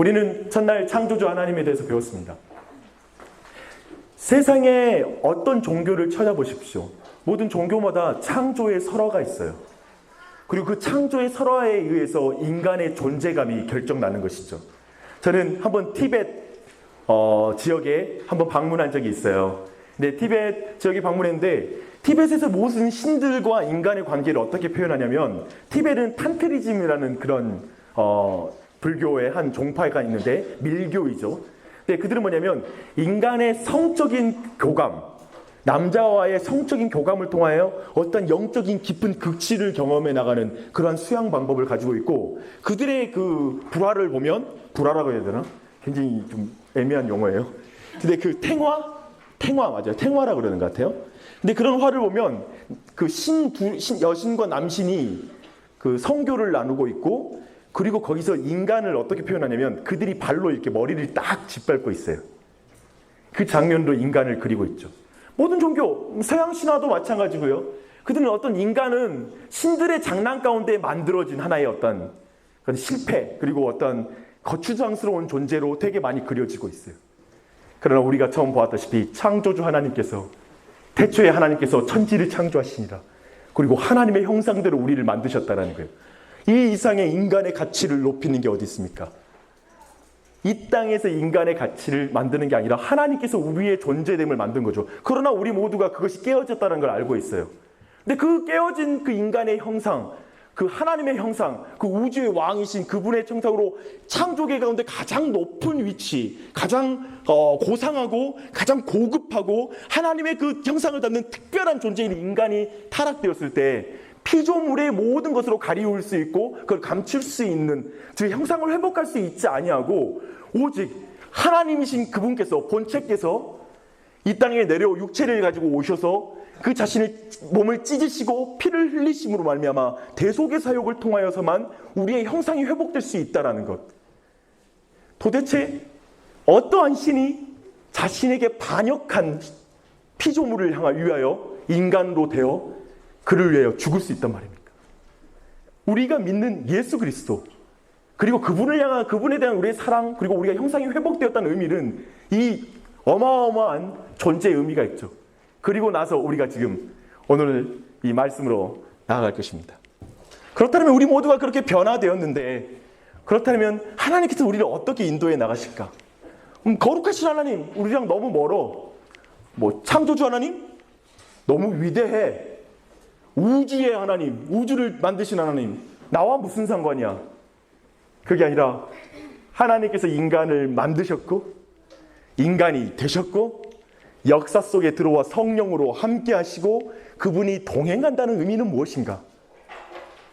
우리는 첫날 창조주 하나님에 대해서 배웠습니다. 세상에 어떤 종교를 찾아보십시오. 모든 종교마다 창조의 설화가 있어요. 그리고 그 창조의 설화에 의해서 인간의 존재감이 결정나는 것이죠. 저는 한번 티벳 지역에 한번 방문한 적이 있어요. 근데 티벳 지역에 방문했는데 티벳에서 모든 신들과 인간의 관계를 어떻게 표현하냐면 티벳은 탄트리즘이라는 그런 불교의 한 종파가 있는데 밀교이죠. 근데 그들은 뭐냐면 인간의 성적인 교감, 남자와의 성적인 교감을 통하여 어떤 영적인 깊은 극치를 경험해 나가는 그러한 수양 방법을 가지고 있고, 그들의 그 불화를 보면, 불화라고 해야 되나? 굉장히 좀 애매한 용어예요. 근데 그 탱화 맞아요. 탱화라고 그러는 것 같아요. 근데 그런 화를 보면 그 여신과 남신이 그 성교를 나누고 있고, 그리고 거기서 인간을 어떻게 표현하냐면 그들이 발로 이렇게 머리를 딱 짓밟고 있어요. 그 장면으로 인간을 그리고 있죠. 모든 종교, 서양 신화도 마찬가지고요. 그들은 어떤 인간은 신들의 장난 가운데 만들어진 하나의 어떤 실패, 그리고 어떤 거추장스러운 존재로 되게 많이 그려지고 있어요. 그러나 우리가 처음 보았다시피 창조주 하나님께서, 태초에 하나님께서 천지를 창조하시니라. 그리고 하나님의 형상대로 우리를 만드셨다라는 거예요. 이 이상의 인간의 가치를 높이는 게 어디 있습니까? 이 땅에서 인간의 가치를 만드는 게 아니라 하나님께서 우리의 존재됨을 만든 거죠. 그러나 우리 모두가 그것이 깨어졌다는 걸 알고 있어요. 근데 그 깨어진 그 인간의 형상, 그 하나님의 형상, 그 우주의 왕이신 그분의 형상으로 창조계 가운데 가장 높은 위치, 가장 고상하고 가장 고급하고 하나님의 그 형상을 담는 특별한 존재인 인간이 타락되었을 때 피조물의 모든 것으로 가리울 수 있고 그걸 감출 수 있는 그 형상을 회복할 수 있지 아니하고 오직 하나님이신 그분께서, 본체께서 이 땅에 내려 육체를 가지고 오셔서 그 자신의 몸을 찢으시고 피를 흘리심으로 말미암아 대속의 사역을 통하여서만 우리의 형상이 회복될 수 있다는 것. 도대체 어떠한 신이 자신에게 반역한 피조물을 위하여 인간으로 되어 그를 위하여 죽을 수 있단 말입니까? 우리가 믿는 예수 그리스도, 그리고 그분을 향한, 그분에 대한 우리의 사랑, 그리고 우리가 형상이 회복되었다는 의미는 이 어마어마한 존재의 의미가 있죠. 그리고 나서 우리가 지금 오늘 이 말씀으로 나아갈 것입니다. 그렇다면 우리 모두가 그렇게 변화되었는데, 그렇다면 하나님께서 우리를 어떻게 인도해 나가실까? 거룩하신 하나님, 우리랑 너무 멀어. 창조주 하나님? 너무 위대해. 우주의 하나님, 우주를 만드신 하나님, 나와 무슨 상관이야? 그게 아니라 하나님께서 인간을 만드셨고 인간이 되셨고 역사 속에 들어와 성령으로 함께 하시고 그분이 동행한다는 의미는 무엇인가?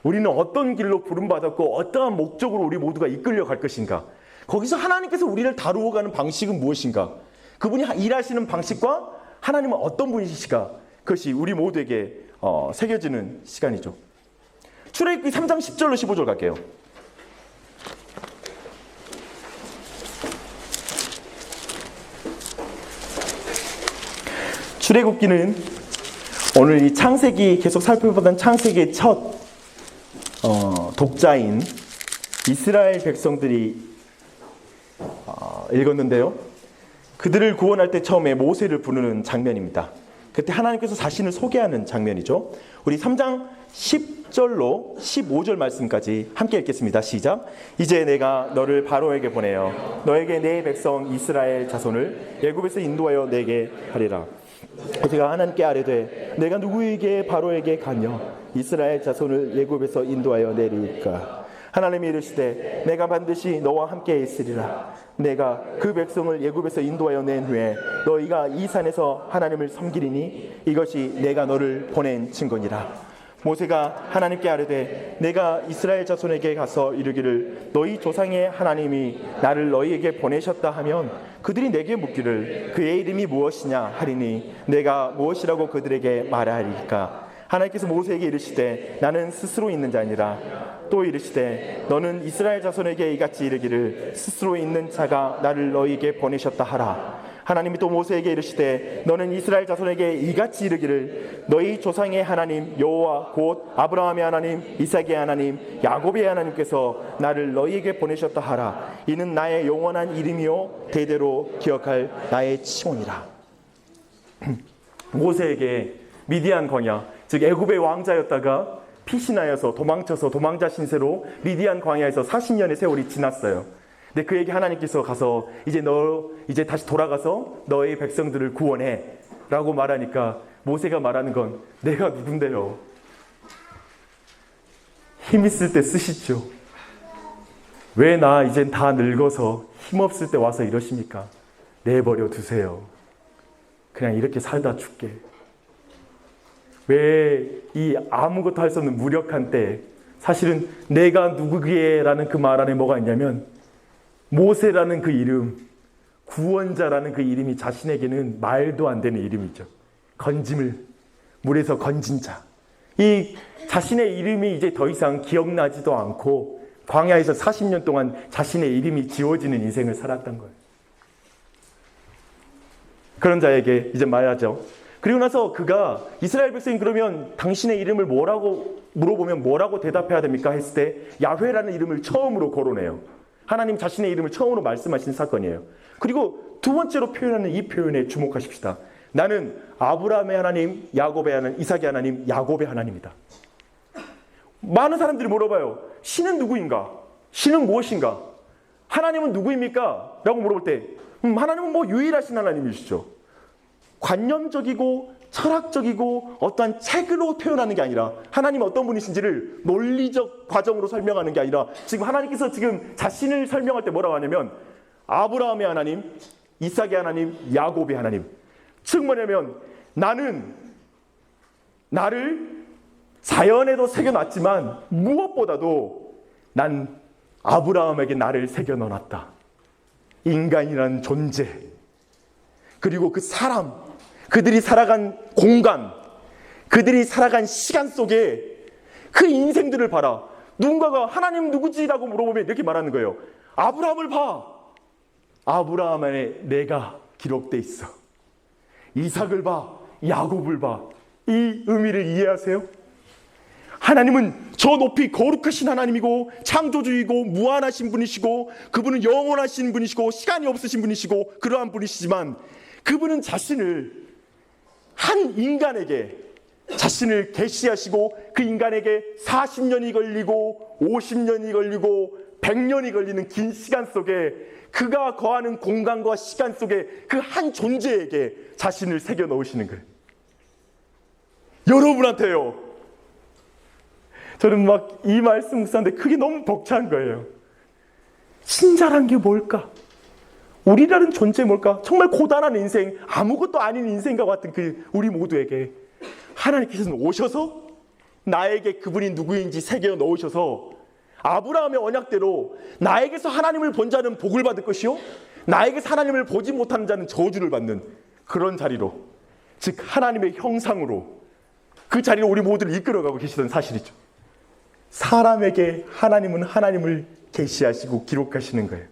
우리는 어떤 길로 부름받았고 어떠한 목적으로 우리 모두가 이끌려 갈 것인가? 거기서 하나님께서 우리를 다루어가는 방식은 무엇인가? 그분이 일하시는 방식과 하나님은 어떤 분이실까? 그것이 우리 모두에게 새겨지는 시간이죠. 출애굽기 3장 10절로 15절 갈게요. 출애굽기는 오늘 이 창세기 계속 살펴보던 창세기의 첫 독자인 이스라엘 백성들이 읽었는데요. 그들을 구원할 때 처음에 모세를 부르는 장면입니다. 그때 하나님께서 자신을 소개하는 장면이죠. 우리 3장 10절로 15절 말씀까지 함께 읽겠습니다. 시작. 이제 내가 너를 바로에게 보내어 너에게 내 백성 이스라엘 자손을 애굽에서 인도하여 내게 하리라. 모세가 하나님께 아뢰되 내가 누구에게 바로에게 가며 이스라엘 자손을 애굽에서 인도하여 내리까? 하나님이 이르시되 내가 반드시 너와 함께 있으리라. 내가 그 백성을 애굽에서 인도하여 낸 후에 너희가 이 산에서 하나님을 섬기리니 이것이 내가 너를 보낸 증거니라. 모세가 하나님께 아뢰되 내가 이스라엘 자손에게 가서 이르기를 너희 조상의 하나님이 나를 너희에게 보내셨다 하면 그들이 내게 묻기를 그의 이름이 무엇이냐 하리니 내가 무엇이라고 그들에게 말하리까? 하나님께서 모세에게 이르시되 나는 스스로 있는 자니라. 또 이르시되 너는 이스라엘 자손에게 이같이 이르기를 스스로 있는 자가 나를 너희에게 보내셨다 하라. 하나님이 또 모세에게 이르시되 너는 이스라엘 자손에게 이같이 이르기를 너희 조상의 하나님 여호와 곧 아브라함의 하나님 이삭의 하나님 야곱의 하나님께서 나를 너희에게 보내셨다 하라. 이는 나의 영원한 이름이요 대대로 기억할 나의 칭호니라. 모세에게 미디안 광야, 즉 애굽의 왕자였다가 피신하여서 도망쳐서 도망자 신세로 미디안 광야에서 40년의 세월이 지났어요. 근데 그에게 하나님께서 가서 이제 다시 돌아가서 너의 백성들을 구원해 라고 말하니까 모세가 말하는 건 내가 누군데요? 힘 있을 때 쓰시죠. 왜 나 이젠 다 늙어서 힘없을 때 와서 이러십니까? 내버려 두세요. 그냥 이렇게 살다 죽게. 왜 이 아무것도 할 수 없는 무력한 때 사실은 내가 누구기에라는 그 말 안에 뭐가 있냐면 모세라는 그 이름, 구원자라는 그 이름이 자신에게는 말도 안 되는 이름이죠. 건짐을 물에서 건진 자. 이 자신의 이름이 이제 더 이상 기억나지도 않고 광야에서 40년 동안 자신의 이름이 지워지는 인생을 살았던 거예요. 그런 자에게 이제 말하죠. 그리고 나서 그가 이스라엘 백성이 그러면 당신의 이름을 뭐라고 물어보면 뭐라고 대답해야 됩니까? 했을 때 야훼라는 이름을 처음으로 거론해요. 하나님 자신의 이름을 처음으로 말씀하신 사건이에요. 그리고 두 번째로 표현하는 이 표현에 주목하십시다. 나는 아브라함의 하나님, 야곱의 하나님, 이삭의 하나님, 야곱의 하나님이다. 많은 사람들이 물어봐요. 신은 누구인가? 신은 무엇인가? 하나님은 누구입니까? 라고 물어볼 때 하나님은 뭐 유일하신 하나님이시죠. 관념적이고 철학적이고 어떠한 책으로 표현하는 게 아니라 하나님이 어떤 분이신지를 논리적 과정으로 설명하는 게 아니라 지금 하나님께서 지금 자신을 설명할 때 뭐라고 하냐면 아브라함의 하나님, 이삭의 하나님, 야곱의 하나님. 즉 뭐냐면 나는 나를 자연에도 새겨놨지만 무엇보다도 난 아브라함에게 나를 새겨넣어놨다. 인간이라는 존재 그리고 그 사람 그들이 살아간 공간 그들이 살아간 시간 속에 그 인생들을 봐라. 누군가가 하나님 누구지라고 물어보면 이렇게 말하는 거예요. 아브라함을 봐. 아브라함 안에 내가 기록돼 있어. 이삭을 봐. 야곱을 봐. 이 의미를 이해하세요? 하나님은 저 높이 거룩하신 하나님이고 창조주이고 무한하신 분이시고 그분은 영원하신 분이시고 시간이 없으신 분이시고 그러한 분이시지만 그분은 자신을 한 인간에게 자신을 계시하시고 그 인간에게 40년이 걸리고 50년이 걸리고 100년이 걸리는 긴 시간 속에 그가 거하는 공간과 시간 속에 그 한 존재에게 자신을 새겨 넣으시는 거예요. 여러분한테요. 저는 막 이 말씀 묵상하는데 그게 너무 벅찬 거예요. 신자란 게 뭘까? 우리라는 존재 뭘까? 정말 고단한 인생, 아무것도 아닌 인생과 같은 그 우리 모두에게 하나님께서는 오셔서 나에게 그분이 누구인지 새겨 넣으셔서 아브라함의 언약대로 나에게서 하나님을 본 자는 복을 받을 것이요 나에게서 하나님을 보지 못하는 자는 저주를 받는 그런 자리로, 즉 하나님의 형상으로 그 자리로 우리 모두를 이끌어가고 계시던 사실이죠. 사람에게 하나님은 하나님을 계시하시고 기록하시는 거예요.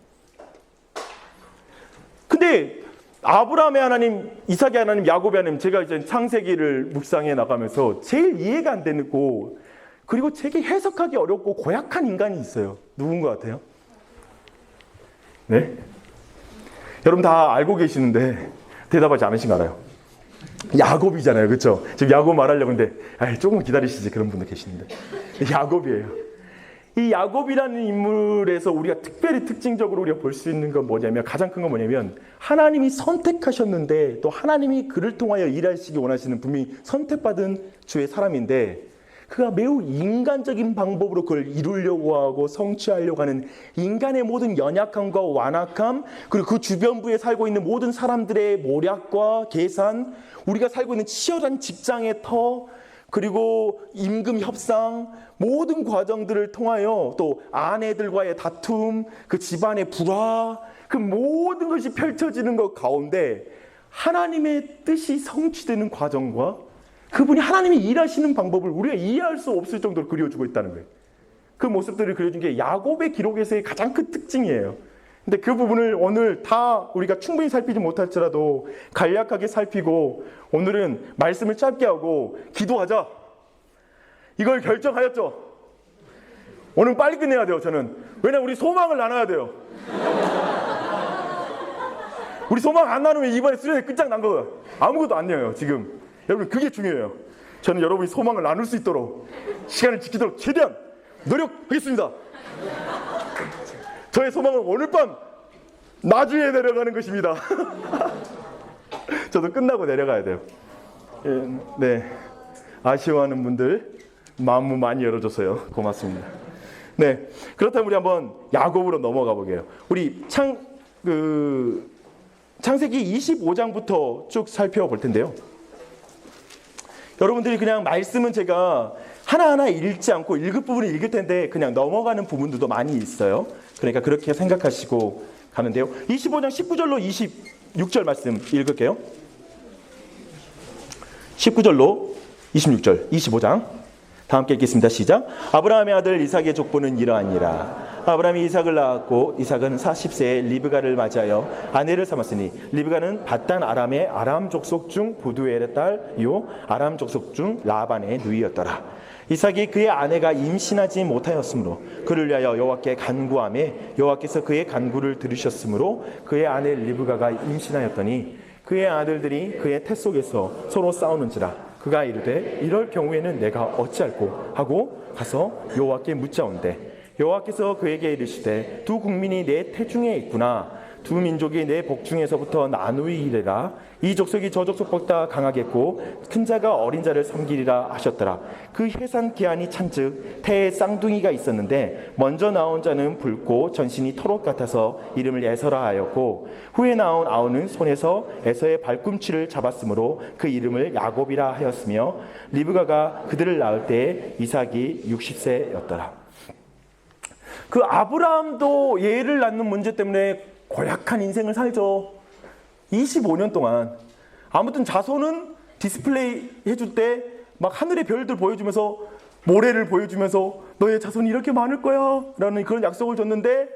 근데 아브라함의 하나님, 이삭의 하나님, 야곱의 하나님, 제가 이제 창세기를 묵상해 나가면서 제일 이해가 안 되고 그리고 되게 해석하기 어렵고 고약한 인간이 있어요. 누군 것 같아요? 네? 여러분 다 알고 계시는데 대답하지 않으신 거 알아요? 야곱이잖아요. 그렇죠? 지금 야곱 말하려고 했는데 조금 기다리시지. 그런 분도 계시는데 야곱이에요. 이 야곱이라는 인물에서 우리가 특별히 특징적으로 우리가 볼 수 있는 건 뭐냐면, 가장 큰 건 뭐냐면 하나님이 선택하셨는데 또 하나님이 그를 통하여 일하시기 원하시는 분명히 선택받은 주의 사람인데 그가 매우 인간적인 방법으로 그걸 이루려고 하고 성취하려고 하는 인간의 모든 연약함과 완악함, 그리고 그 주변부에 살고 있는 모든 사람들의 모략과 계산, 우리가 살고 있는 치열한 직장의 터, 그리고 임금 협상, 모든 과정들을 통하여 또 아내들과의 다툼, 그 집안의 불화, 그 모든 것이 펼쳐지는 것 가운데 하나님의 뜻이 성취되는 과정과 그분이 하나님이 일하시는 방법을 우리가 이해할 수 없을 정도로 그려주고 있다는 거예요. 그 모습들을 그려준 게 야곱의 기록에서의 가장 큰 특징이에요. 근데 그 부분을 오늘 다 우리가 충분히 살피지 못할지라도 간략하게 살피고 오늘은 말씀을 짧게 하고 기도하자. 이걸 결정하였죠. 오늘 빨리 끝내야 돼요, 저는. 왜냐면 우리 소망을 나눠야 돼요. 우리 소망 안 나누면 이번에 수련회 끝장난 거예요. 아무것도 안 내요, 지금. 여러분, 그게 중요해요. 저는 여러분이 소망을 나눌 수 있도록 시간을 지키도록 최대한 노력하겠습니다. 저의 소망은 오늘 밤 나주에 내려가는 것입니다. 저도 끝나고 내려가야 돼요. 네, 아쉬워하는 분들 마음 많이 열어줘서요. 고맙습니다. 네, 그렇다면 우리 한번 야곱으로 넘어가 보게요. 우리 창세기 25장부터 쭉 살펴볼 텐데요. 여러분들이 그냥 말씀은 제가 하나하나 읽지 않고 읽을 부분을 읽을 텐데 그냥 넘어가는 부분들도 많이 있어요. 그러니까 그렇게 생각하시고 가는데요. 25장 19절로 26절 말씀 읽을게요. 19절로 26절, 25장 다 함께 읽겠습니다. 시작. 아브라함의 아들 이삭의 족보는 이러하니라. 아브라함이 이삭을 낳았고 이삭은 40세에 리브가를 맞이하여 아내를 삼았으니 리브가는 밧단 아람의 아람 족속 중 부두엘의 딸요 아람 족속 중 라반의 누이였더라. 이삭이 그의 아내가 임신하지 못하였으므로 그를 위하여 여호와께 간구하매 여호와께서 그의 간구를 들으셨으므로 그의 아내 리브가가 임신하였더니 그의 아들들이 그의 태 속에서 서로 싸우는지라. 그가 이르되 이럴 경우에는 내가 어찌할꼬 하고 가서 여호와께 묻자온대. 여호와께서 그에게 이르시되 두 국민이 내 태중에 있구나. 두 민족이 내 복중에서부터 나누이리라. 이 족속이 저 족속보다 강하겠고 큰 자가 어린 자를 섬기리라 하셨더라. 그 해산 기한이 찬즉 태에 쌍둥이가 있었는데 먼저 나온 자는 붉고 전신이 토록 같아서 이름을 에서라 하였고 후에 나온 아우는 손에서 에서의 발꿈치를 잡았으므로 그 이름을 야곱이라 하였으며 리브가가 그들을 낳을 때 이삭이 60세였더라. 그 아브라함도 얘를 낳는 문제 때문에 고약한 인생을 살죠. 25년 동안. 아무튼 자손은 디스플레이 해줄 때 막 하늘의 별들 보여주면서 모래를 보여주면서 너의 자손이 이렇게 많을 거야 라는 그런 약속을 줬는데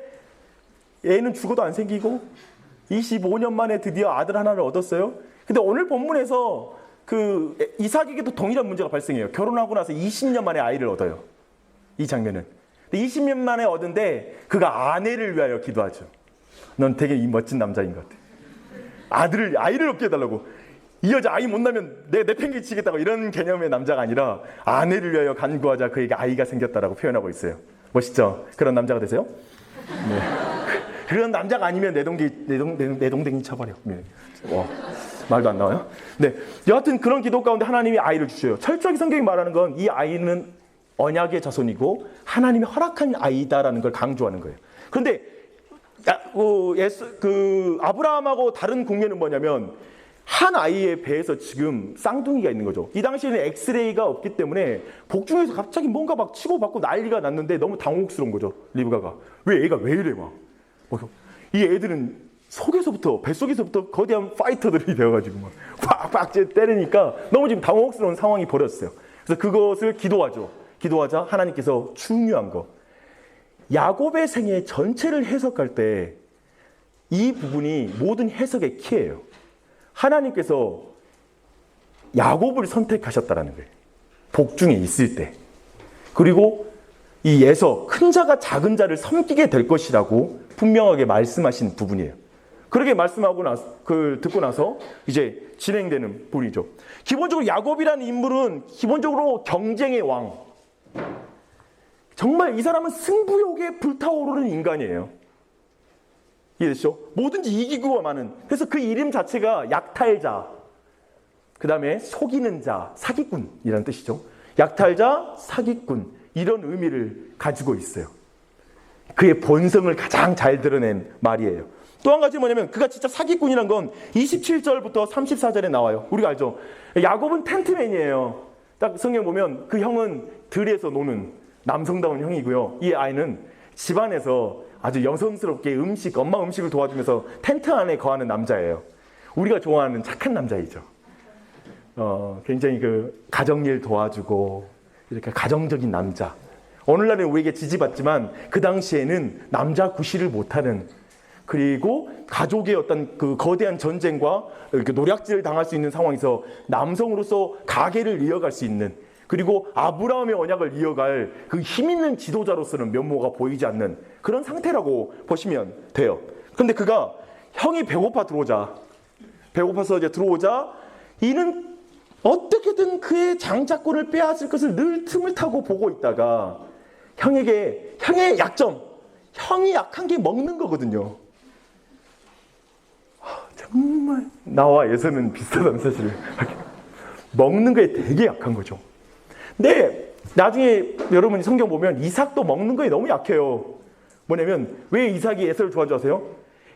애는 죽어도 안 생기고 25년 만에 드디어 아들 하나를 얻었어요. 근데 오늘 본문에서 그 이삭에게도 동일한 문제가 발생해요. 결혼하고 나서 20년 만에 아이를 얻어요. 이 장면은. 20년 만에 얻은데 그가 아내를 위하여 기도하죠. 넌 되게 멋진 남자인 것 같아. 아이를 얻게 해달라고. 이 여자 아이 못 낳으면 내 팽개치겠다고 이런 개념의 남자가 아니라 아내를 위하여 간구하자 그에게 아이가 생겼다라고 표현하고 있어요. 멋있죠? 그런 남자가 되세요? 네. 그런 남자가 아니면 내 동댕이 쳐버려. 네. 말도 안 나와요? 네. 여하튼 그런 기도 가운데 하나님이 아이를 주셔요. 철저하게 성경이 말하는 건 이 아이는 언약의 자손이고 하나님이 허락한 아이다라는 걸 강조하는 거예요. 그런데 아브라함하고 다른 국면은 뭐냐면 한 아이의 배에서 지금 쌍둥이가 있는 거죠. 이 당시에는 엑스레이가 없기 때문에 복중에서 갑자기 뭔가 막 치고받고 난리가 났는데 너무 당혹스러운 거죠. 리브가가. 애가 왜 이래 막. 이 애들은 뱃속에서부터 거대한 파이터들이 되어가지고 막 팍팍 때리니까 너무 지금 당혹스러운 상황이 벌어졌어요. 그래서 그것을 기도하자 하나님께서 중요한 거. 야곱의 생애 전체를 해석할 때 이 부분이 모든 해석의 키예요. 하나님께서 야곱을 선택하셨다라는 거예요. 복중에 있을 때. 그리고 이 에서 큰 자가 작은 자를 섬기게 될 것이라고 분명하게 말씀하신 부분이에요. 그렇게 말씀하고 듣고 나서 이제 진행되는 부분이죠. 기본적으로 야곱이라는 인물은 기본적으로 경쟁의 왕. 정말 이 사람은 승부욕에 불타오르는 인간이에요. 이해되시죠? 뭐든지 이기고가 많은. 그래서 그 이름 자체가 약탈자, 그 다음에 속이는 자, 사기꾼이라는 뜻이죠. 약탈자, 사기꾼 이런 의미를 가지고 있어요. 그의 본성을 가장 잘 드러낸 말이에요. 또 한 가지 뭐냐면 그가 진짜 사기꾼이란 건 27절부터 34절에 나와요. 우리가 알죠? 야곱은 텐트맨이에요. 딱 성경 보면 그 형은 들에서 노는 남성다운 형이고요. 이 아이는 집안에서 아주 여성스럽게 엄마 음식을 도와주면서 텐트 안에 거하는 남자예요. 우리가 좋아하는 착한 남자이죠. 굉장히 그 가정일 도와주고 이렇게 가정적인 남자. 오늘날은 우리에게 지지받지만 그 당시에는 남자 구실을 못하는 그리고 가족의 어떤 그 거대한 전쟁과 이렇게 노략질을 당할 수 있는 상황에서 남성으로서 가계를 이어갈 수 있는, 그리고 아브라함의 언약을 이어갈 그 힘 있는 지도자로서는 면모가 보이지 않는 그런 상태라고 보시면 돼요. 그런데 그가 형이 배고파서 이제 들어오자 이는 어떻게든 그의 장자권을 빼앗을 것을 늘 틈을 타고 보고 있다가 형의 약점, 형이 약한 게 먹는 거거든요. 정말 나와 예서는 비슷하다는 사실을 먹는 거에 되게 약한 거죠. 근데 나중에 여러분이 성경 보면 이삭도 먹는 거에 너무 약해요. 뭐냐면 왜 이삭이 에서를 좋아하는 줄 아세요?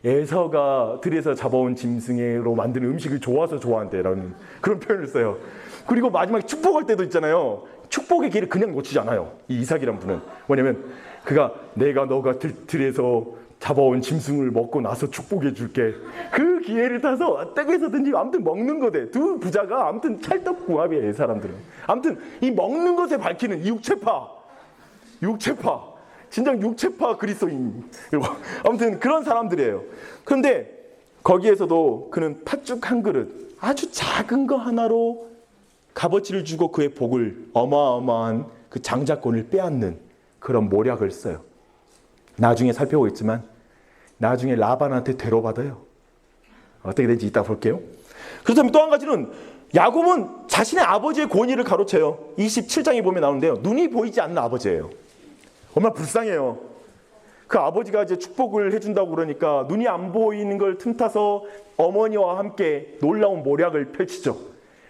에서가 들에서 잡아온 짐승으로 만든 음식을 좋아서 좋아한대라는 그런 표현을 써요. 그리고 마지막에 축복할 때도 있잖아요. 축복의 기회를 그냥 놓치지 않아요. 이 이삭이란 분은 뭐냐면 그가 내가 너가 들에서 잡아온 짐승을 먹고 나서 축복해 줄게. 그 기회를 타서 어떻게 해서든지 아무튼 먹는 거대. 두 부자가 아무튼 찰떡궁합이에요. 이 사람들은. 아무튼 이 먹는 것에 밝히는 이 육체파 진정 육체파 그리스도인. 아무튼 그런 사람들이에요. 그런데 거기에서도 그는 팥죽 한 그릇, 아주 작은 거 하나로 값어치를 주고 그의 복을, 어마어마한 그 장자권을 빼앗는 그런 모략을 써요. 나중에 살펴보겠지만 나중에 라반한테 되로받아요. 어떻게 되는지 이따 볼게요. 그렇다면 또 한 가지는 야곱은 자신의 아버지의 권위를 가로채요. 27장에 보면 나오는데요. 눈이 보이지 않는 아버지예요. 얼마나 불쌍해요. 그 아버지가 이제 축복을 해준다고 그러니까 눈이 안 보이는 걸 틈타서 어머니와 함께 놀라운 모략을 펼치죠.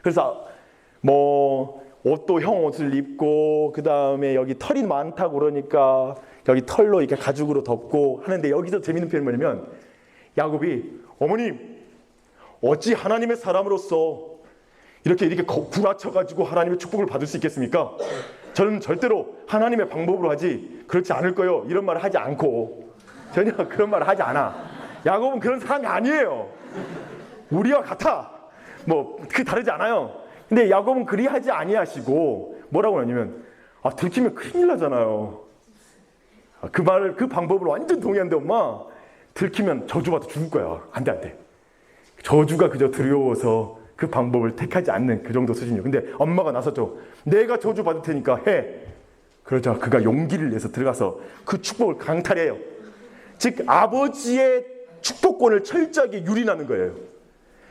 그래서 뭐 옷도 형 옷을 입고, 그 다음에 여기 털이 많다고 그러니까 여기 털로 이렇게 가죽으로 덮고 하는데, 여기서 재밌는 표현이 뭐냐면 야곱이 어머님 어찌 하나님의 사람으로서 이렇게 구라쳐가지고 하나님의 축복을 받을 수 있겠습니까? 저는 절대로 하나님의 방법으로 하지 그렇지 않을 거요. 이런 말을 하지 않고, 전혀 그런 말을 하지 않아. 야곱은 그런 사람이 아니에요. 우리와 같아. 뭐 그 다르지 않아요. 근데 야곱은 그리 하지 아니하시고 뭐라고 하냐면 들키면 큰일 나잖아요. 그 방법으로 완전 동의한데 엄마 들키면 저주받아 죽을 거야. 안 돼. 저주가 그저 두려워서 그 방법을 택하지 않는 그 정도 수준이에요. 근데 엄마가 나섰죠. 내가 저주 받을 테니까 해. 그러자 그가 용기를 내서 들어가서 그 축복을 강탈해요. 즉 아버지의 축복권을 철저하게 유린하는 거예요.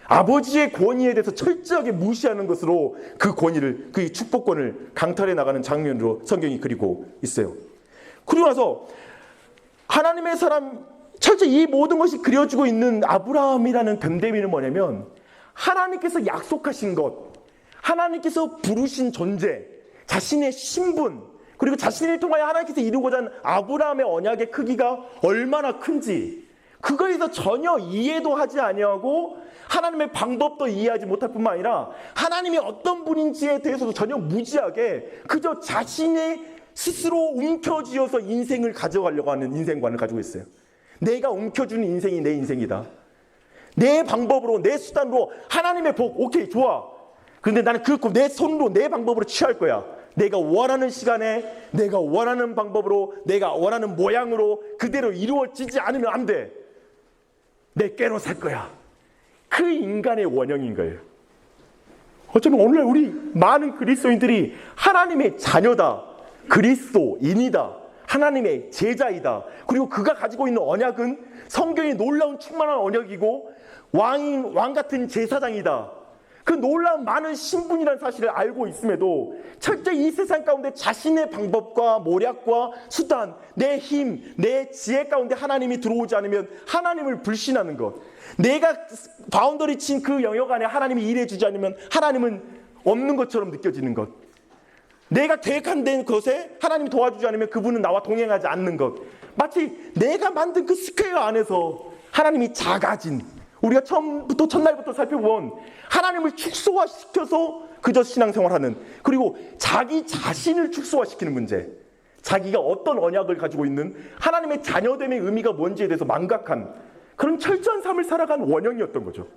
아버지의 권위에 대해서 철저하게 무시하는 것으로 그 권위를, 그 축복권을 강탈해 나가는 장면으로 성경이 그리고 있어요. 그리고 나서 하나님의 사람, 철저히 이 모든 것이 그려지고 있는 아브라함이라는 됨됨이는 뭐냐면 하나님께서 약속하신 것, 하나님께서 부르신 존재, 자신의 신분, 그리고 자신을 통하여 하나님께서 이루고자 하는 아브라함의 언약의 크기가 얼마나 큰지, 그거에서 전혀 이해도 하지 아니하고 하나님의 방법도 이해하지 못할 뿐만 아니라 하나님이 어떤 분인지에 대해서도 전혀 무지하게 그저 자신의 스스로 움켜쥐어서 인생을 가져가려고 하는 인생관을 가지고 있어요. 내가 움켜주는 인생이 내 인생이다. 내 방법으로, 내 수단으로 하나님의 복, 오케이, 좋아. 근데 나는 그렇고 내 손으로, 내 방법으로 취할 거야. 내가 원하는 시간에, 내가 원하는 방법으로, 내가 원하는 모양으로 그대로 이루어지지 않으면 안 돼. 내 꾀로 살 거야. 그 인간의 원형인 거예요. 어쩌면 오늘날 우리 많은 그리스도인들이 하나님의 자녀다, 그리스도인이다, 하나님의 제자이다, 그리고 그가 가지고 있는 언약은 성경의 놀라운 충만한 언약이고 왕 같은 제사장이다, 그 놀라운 많은 신분이라는 사실을 알고 있음에도 철저히 이 세상 가운데 자신의 방법과 모략과 수단, 내 힘, 내 지혜 가운데 하나님이 들어오지 않으면 하나님을 불신하는 것, 내가 바운더리 친 그 영역 안에 하나님이 일해주지 않으면 하나님은 없는 것처럼 느껴지는 것, 내가 계획한 것에 하나님이 도와주지 않으면 그분은 나와 동행하지 않는 것, 마치 내가 만든 그 스퀘어 안에서 하나님이 작아진, 우리가 첫날부터 살펴본 하나님을 축소화시켜서 그저 신앙생활하는, 그리고 자기 자신을 축소화시키는 문제, 자기가 어떤 언약을 가지고 있는 하나님의 자녀됨의 의미가 뭔지에 대해서 망각한 그런 철저한 삶을 살아간 원형이었던 거죠.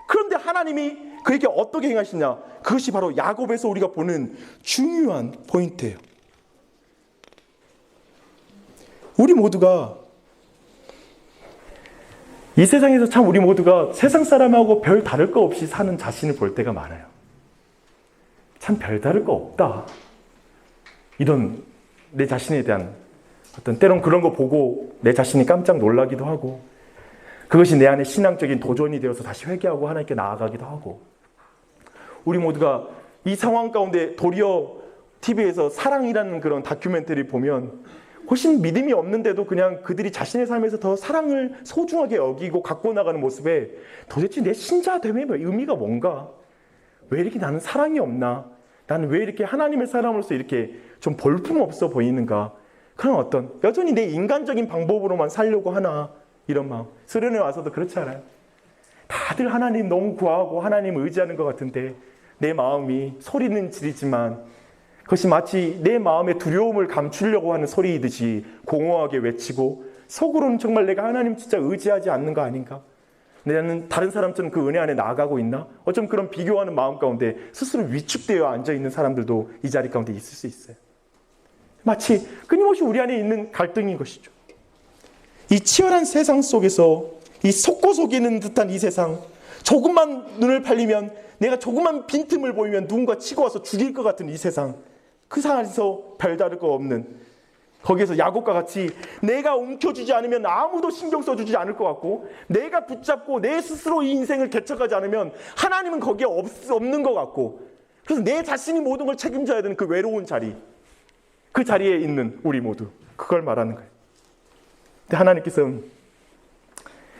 그런데 하나님이 그에게 어떻게 행하시냐, 그것이 바로 야곱에서 우리가 보는 중요한 포인트예요. 우리 모두가 이 세상에서 참 우리 모두가 세상 사람하고 별 다를 거 없이 사는 자신을 볼 때가 많아요. 참 별 다를 거 없다. 이런 내 자신에 대한 어떤 때론 그런 거 보고 내 자신이 깜짝 놀라기도 하고 그것이 내 안에 신앙적인 도전이 되어서 다시 회개하고 하나님께 나아가기도 하고 우리 모두가 이 상황 가운데 도리어 TV에서 사랑이라는 그런 다큐멘터리 보면 훨씬 믿음이 없는데도 그냥 그들이 자신의 삶에서 더 사랑을 소중하게 여기고 갖고 나가는 모습에 도대체 내 신자됨의 의미가 뭔가? 왜 이렇게 나는 사랑이 없나? 나는 왜 이렇게 하나님의 사람으로서 이렇게 좀 볼품없어 보이는가? 그런 어떤 여전히 내 인간적인 방법으로만 살려고 하나? 이런 마음. 수련회 와서도 그렇지 않아요? 다들 하나님 너무 구하고 하나님 의지하는 것 같은데 내 마음이 소리는 지르지만 그것이 마치 내 마음의 두려움을 감추려고 하는 소리이듯이 공허하게 외치고 속으로는 정말 내가 하나님 진짜 의지하지 않는 거 아닌가? 나는 다른 사람처럼 그 은혜 안에 나아가고 있나? 어쩜 그런 비교하는 마음 가운데 스스로 위축되어 앉아있는 사람들도 이 자리 가운데 있을 수 있어요. 마치 끊임없이 우리 안에 있는 갈등인 것이죠. 이 치열한 세상 속에서 이 속고 속이는 듯한 이 세상 조금만 눈을 팔리면 내가 조금만 빈틈을 보이면 누군가 치고 와서 죽일 것 같은 이 세상 그 상황에서 별다를 거 없는 거기에서 야곱과 같이 내가 움켜쥐지 않으면 아무도 신경 써주지 않을 것 같고 내가 붙잡고 내 스스로 이 인생을 개척하지 않으면 하나님은 거기에 없는 것 같고 그래서 내 자신이 모든 걸 책임져야 되는 그 외로운 자리 그 자리에 있는 우리 모두 그걸 말하는 거예요. 근데 하나님께서는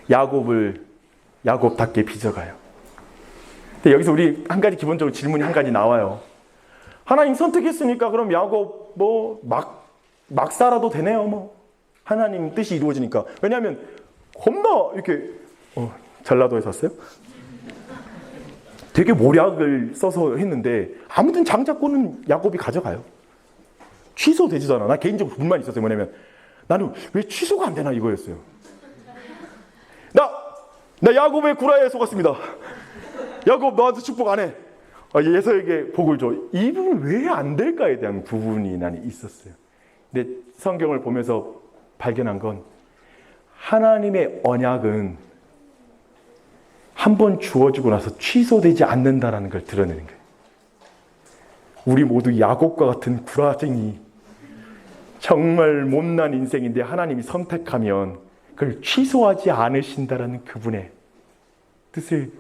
야곱을 야곱답게 빚어가요. 근데 여기서 우리 한 가지 기본적으로 질문이 한 가지 나와요. 하나님 선택했으니까 그럼 야곱 막 살아도 되네요. 하나님 뜻이 이루어지니까. 왜냐하면 겁나 이렇게 전라도에서 왔어요? 되게 모략을 써서 했는데 아무튼 장자권은 야곱이 가져가요. 취소되지도 않아. 나 개인적으로 불만이 있었어요. 뭐냐면 나는 왜 취소가 안 되나 이거였어요. 나 야곱의 구라에 속았습니다. 야곱 너한테 축복 안 해. 예서에게 복을 줘. 이 부분 왜 안 될까에 대한 부분이 나는 있었어요. 근데 성경을 보면서 발견한 건 하나님의 언약은 한 번 주어지고 나서 취소되지 않는다라는 걸 드러내는 거예요. 우리 모두 야곱과 같은 구라쟁이 정말 못난 인생인데 하나님이 선택하면 그걸 취소하지 않으신다라는 그분의 뜻을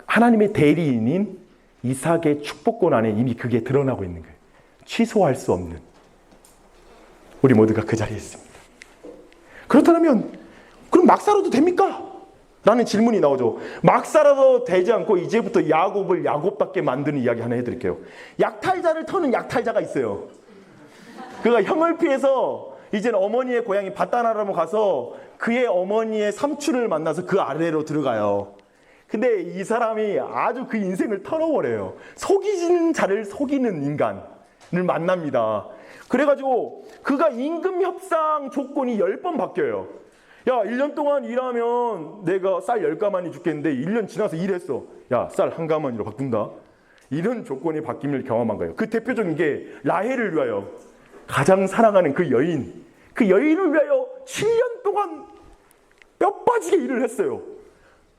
하나님의 대리인인 이삭의 축복권 안에 이미 그게 드러나고 있는 거예요. 취소할 수 없는 우리 모두가 그 자리에 있습니다. 그렇다면 그럼 막 살아도 됩니까? 라는 질문이 나오죠. 막 살아도 되지 않고 이제부터 야곱을 야곱답게 만드는 이야기 하나 해드릴게요. 약탈자를 터는 약탈자가 있어요. 그가 형을 피해서 이제는 어머니의 고향이 바다나라로 가서 그의 어머니의 삼촌을 만나서 그 아래로 들어가요. 근데 이 사람이 아주 그 인생을 털어버려요. 속이는 자를 속이는 인간을 만납니다. 그래가지고 그가 임금 협상 조건이 10번 바뀌어요. 야, 1년 동안 일하면 내가 쌀 10가마니 죽겠는데 1년 지나서 일했어. 야, 쌀 1가마니로 바꾼다. 이런 조건이 바뀜을 경험한 거예요. 그 대표적인 게 라헬을 위하여 가장 사랑하는 그 여인을 위하여 7년 동안 뼈 빠지게 일을 했어요.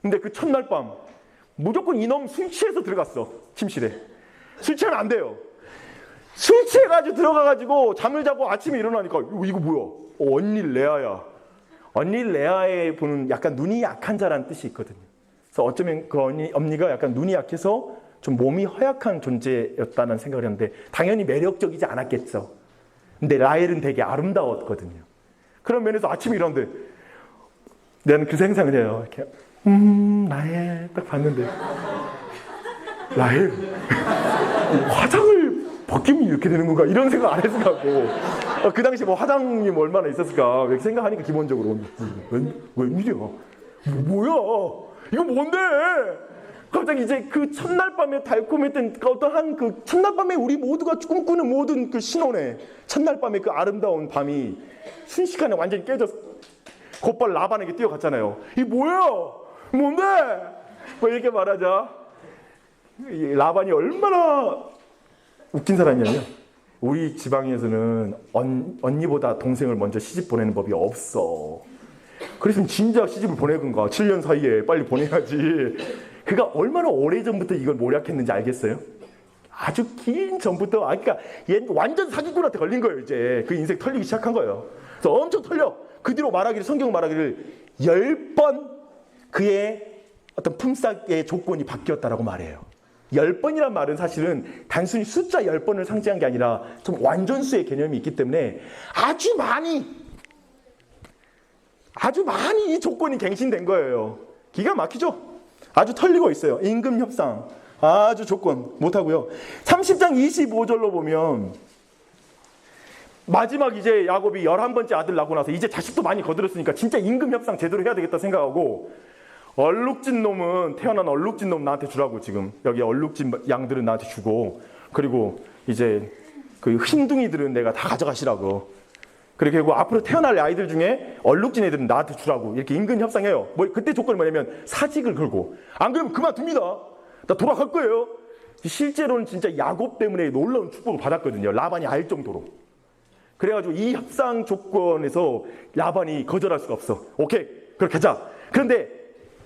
근데 그 첫날 밤 무조건 이놈 술 취해서 들어갔어. 침실에. 술 취하면 안 돼요. 술 취해가지고 들어가가지고 잠을 자고 아침에 일어나니까 이거 뭐야? 언니 레아야. 언니 레아의 분은 약간 눈이 약한 자라는 뜻이 있거든요. 그래서 어쩌면 그 언니가 약간 눈이 약해서 좀 몸이 허약한 존재였다는 생각을 했는데 당연히 매력적이지 않았겠죠. 근데 라헬은 되게 아름다웠거든요. 그런 면에서 아침에 일어났는데 나는 그 생각을 해요. 이렇게 라헬 딱 봤는데 라헬 화장을 벗기면 이렇게 되는 건가 이런 생각 안 했을 것 같고 그 당시 뭐 화장님 얼마나 있었을까 이렇게 생각하니까 기본적으로 웬일이야 뭐야 이거 뭔데 갑자기 이제 그 첫날 밤에 달콤했던 어떠한 그 첫날 밤에 우리 모두가 꿈꾸는 모든 그 신혼의 첫날 밤에 그 아름다운 밤이 순식간에 완전히 깨져서 곧바로 라반에게 뛰어갔잖아요. 이게 뭐야? 뭔데? 뭐 이렇게 말하자. 라반이 얼마나 웃긴 사람이냐면 우리 지방에서는 언니보다 동생을 먼저 시집 보내는 법이 없어. 그랬으면 진작 시집을 보내든가 7년 사이에 빨리 보내야지. 그가 얼마나 오래전부터 이걸 모략했는지 알겠어요? 아주 긴 전부터. 그러니까 얘 완전 사기꾼한테 걸린 거예요. 이제 그 인생 털리기 시작한 거예요. 그래서 엄청 털려. 그 뒤로 말하기를, 성경 말하기를 10번 그의 어떤 품삯의 조건이 바뀌었다라고 말해요. 10번이란 말은 사실은 단순히 숫자 10번을 상징한 게 아니라 좀 완전수의 개념이 있기 때문에 아주 많이 이 조건이 갱신된 거예요. 기가 막히죠? 아주 털리고 있어요. 임금 협상. 아주 조건 못하고요. 30장 25절로 보면 마지막 이제 야곱이 11번째 아들 낳고 나서 이제 자식도 많이 거들었으니까 진짜 임금 협상 제대로 해야 되겠다 생각하고, 얼룩진 놈은, 태어난 얼룩진 놈 나한테 주라고, 지금 여기 얼룩진 양들은 나한테 주고, 그리고 이제 그 흰둥이들은 내가 다 가져가시라고. 그렇게 하고 앞으로 태어날 아이들 중에 얼룩진 애들은 나한테 주라고. 이렇게 임금 협상해요. 그때 조건이 뭐냐면 사직을 걸고, 안 그러면 그만둡니다. 나 돌아갈 거예요. 실제로는 진짜 야곱 때문에 놀라운 축복을 받았거든요. 라반이 알 정도로. 그래가지고 이 협상 조건에서 라반이 거절할 수가 없어. 오케이, 그렇게 하자. 그런데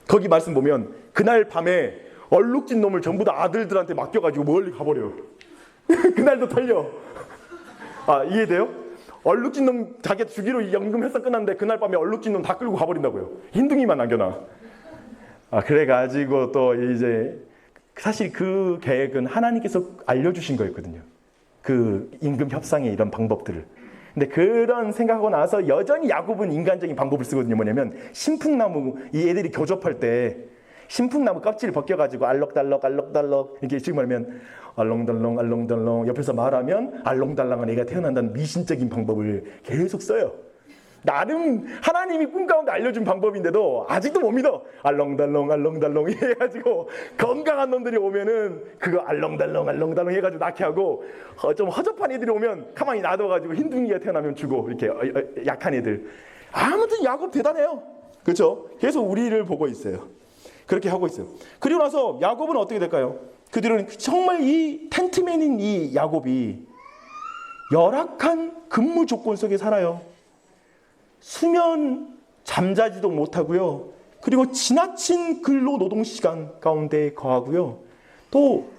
거기 말씀 보면 그날 밤에 얼룩진 놈을 전부 다 아들들한테 맡겨가지고 멀리 가버려요. 그날도 털려. 아, 이해돼요? 얼룩진 놈 자기 주기로 연금 협상 끝났는데 그날 밤에 얼룩진 놈 다 끌고 가버린다고요. 흰둥이만 남겨놔. 아, 그래가지고 또 이제 사실 그 계획은 하나님께서 알려주신 거였거든요. 그 임금 협상의 이런 방법들을. 근데 그런 생각하고 나서 여전히 야곱은 인간적인 방법을 쓰거든요. 뭐냐면 신풍나무, 이 애들이 교접할 때 신풍나무 껍질을 벗겨가지고 알록달록 알록달록 이렇게 지금 말하면 알롱달롱 알롱달롱, 옆에서 말하면 알롱달랑한 애가 태어난다는 미신적인 방법을 계속 써요. 나름 하나님이 꿈 가운데 알려준 방법인데도 아직도 못 믿어. 알롱달롱 알롱달롱 해가지고 건강한 놈들이 오면은 그거 알롱달롱 알롱달롱 해가지고 낳게 하고, 좀 허접한 애들이 오면 가만히 놔둬가지고 흰둥이가 태어나면 주고, 이렇게 약한 애들. 아무튼 야곱 대단해요. 그렇죠? 계속 우리를 보고 있어요. 그렇게 하고 있어요. 그리고 나서 야곱은 어떻게 될까요? 그 뒤로는 정말 이 텐트맨인 이 야곱이 열악한 근무 조건 속에 살아요. 수면 잠자지도 못하고요. 그리고 지나친 근로 노동 시간 가운데 거하고요. 또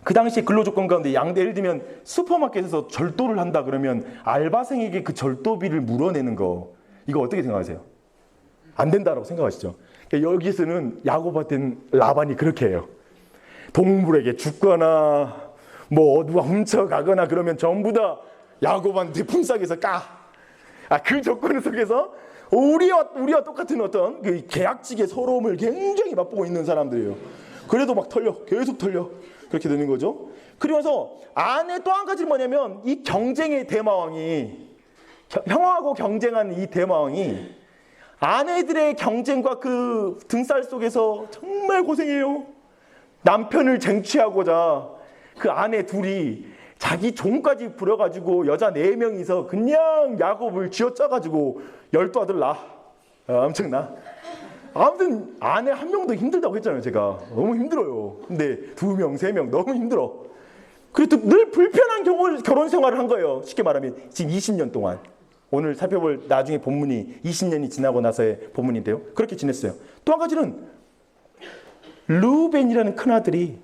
그 당시에 근로 조건 가운데 예를 들면 슈퍼마켓에서 절도를 한다 그러면 알바생에게 그 절도비를 물어내는 거, 이거 어떻게 생각하세요? 안 된다라고 생각하시죠? 여기서는 야곱한테는 라반이 그렇게 해요. 동물에게 죽거나 뭐 누가 훔쳐가거나 그러면 전부 다 야곱한테 품삯에서 까. 그 조건 속에서 우리와 똑같은 어떤 그 계약직의 서러움을 굉장히 맛보고 있는 사람들이에요. 그래도 막 털려, 계속 털려. 그렇게 되는 거죠. 그러면서 안에 또 한 가지 뭐냐면 이 경쟁의 대마왕이, 형하고 경쟁한 이 대마왕이 아내들의 경쟁과 그 등살 속에서 정말 고생해요. 남편을 쟁취하고자 그 아내 둘이 자기 종까지 부려가지고 여자 4명이서 그냥 야곱을 쥐어짜가지고 12아들 낳아. 엄청나. 아무튼 아내 한 명도 힘들다고 했잖아요. 제가 너무 힘들어요. 근데 2명, 3명 너무 힘들어. 그래도 늘 불편한 결혼 생활을 한 거예요. 쉽게 말하면 지금 20년 동안. 오늘 살펴볼 나중에 본문이 20년이 지나고 나서의 본문인데요. 그렇게 지냈어요. 또 한 가지는 르우벤이라는 큰아들이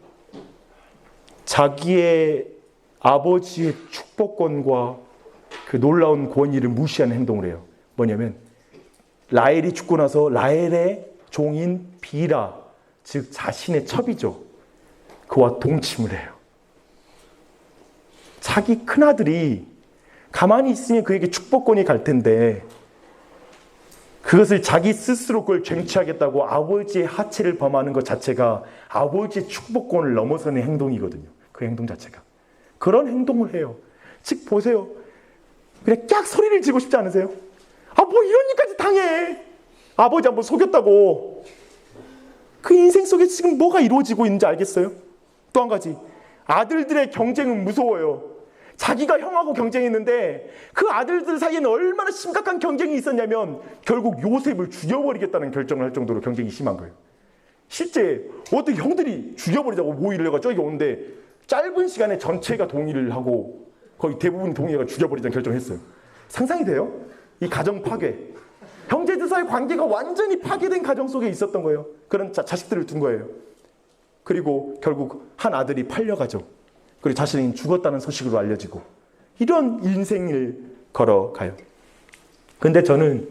자기의 아버지의 축복권과 그 놀라운 권위를 무시하는 행동을 해요. 뭐냐면 라헬이 죽고 나서 라헬의 종인 비라, 즉 자신의 첩이죠. 그와 동침을 해요. 자기 큰아들이 가만히 있으면 그에게 축복권이 갈 텐데 그것을 자기 스스로 그걸 쟁취하겠다고 아버지의 하체를 범하는 것 자체가 아버지의 축복권을 넘어서는 행동이거든요. 그 행동 자체가. 그런 행동을 해요. 즉 보세요. 그냥 깍 소리를 지르고 싶지 않으세요? 뭐 이런 일까지 당해. 아버지 한번 속였다고. 그 인생 속에 지금 뭐가 이루어지고 있는지 알겠어요? 또 한 가지. 아들들의 경쟁은 무서워요. 자기가 형하고 경쟁했는데 그 아들들 사이에는 얼마나 심각한 경쟁이 있었냐면 결국 요셉을 죽여버리겠다는 결정을 할 정도로 경쟁이 심한 거예요. 실제 어떤 형들이 죽여버리자고 모의를 해가 저기 오는데 짧은 시간에 전체가 동의를 하고 거의 대부분 동의가 죽여버리자는 결정을 했어요. 상상이 돼요? 이 가정 파괴. 형제들 사이 관계가 완전히 파괴된 가정 속에 있었던 거예요. 그런 자식들을 둔 거예요. 그리고 결국 한 아들이 팔려가죠. 그리고 자신이 죽었다는 소식으로 알려지고 이런 인생을 걸어가요. 근데 저는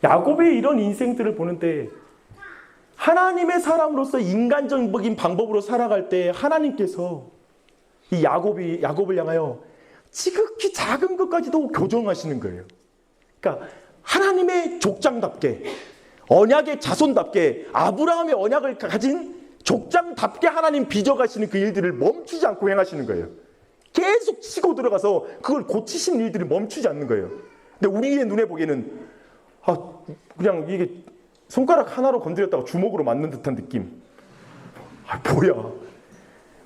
야곱의 이런 인생들을 보는데 하나님의 사람으로서 인간적인 방법으로 살아갈 때 하나님께서 이 야곱을 향하여 지극히 작은 것까지도 교정하시는 거예요. 그러니까 하나님의 족장답게, 언약의 자손답게, 아브라함의 언약을 가진 족장답게 하나님 빚어가시는 그 일들을 멈추지 않고 행하시는 거예요. 계속 치고 들어가서 그걸 고치시는 일들이 멈추지 않는 거예요. 근데 우리의 눈에 보기에는 그냥 이게 손가락 하나로 건드렸다가 주먹으로 맞는 듯한 느낌. 뭐야.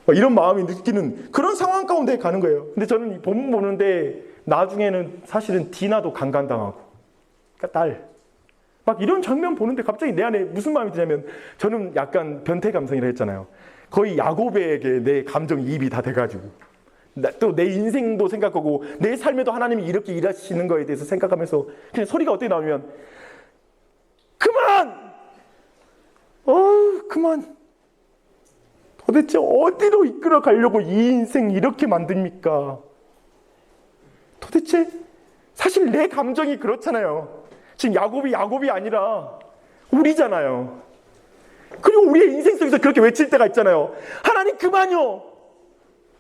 이런 마음이 느끼는 그런 상황 가운데 가는 거예요. 근데 저는 이 본문 보는데 나중에는 사실은 디나도 강간당하고, 그러니까 딸. 막 이런 장면 보는데 갑자기 내 안에 무슨 마음이 드냐면, 저는 약간 변태 감성이라 했잖아요. 거의 야곱에게 내 감정이입이 다 돼가지고 또 내 인생도 생각하고 내 삶에도 하나님이 이렇게 일하시는 거에 대해서 생각하면서 그냥 소리가 어떻게 나오면 그만! 그만! 도대체 어디로 이끌어 가려고 이 인생 이렇게 만듭니까? 도대체 사실 내 감정이 그렇잖아요. 지금 야곱이 아니라 우리잖아요. 그리고 우리의 인생 속에서 그렇게 외칠 때가 있잖아요. 하나님 그만요.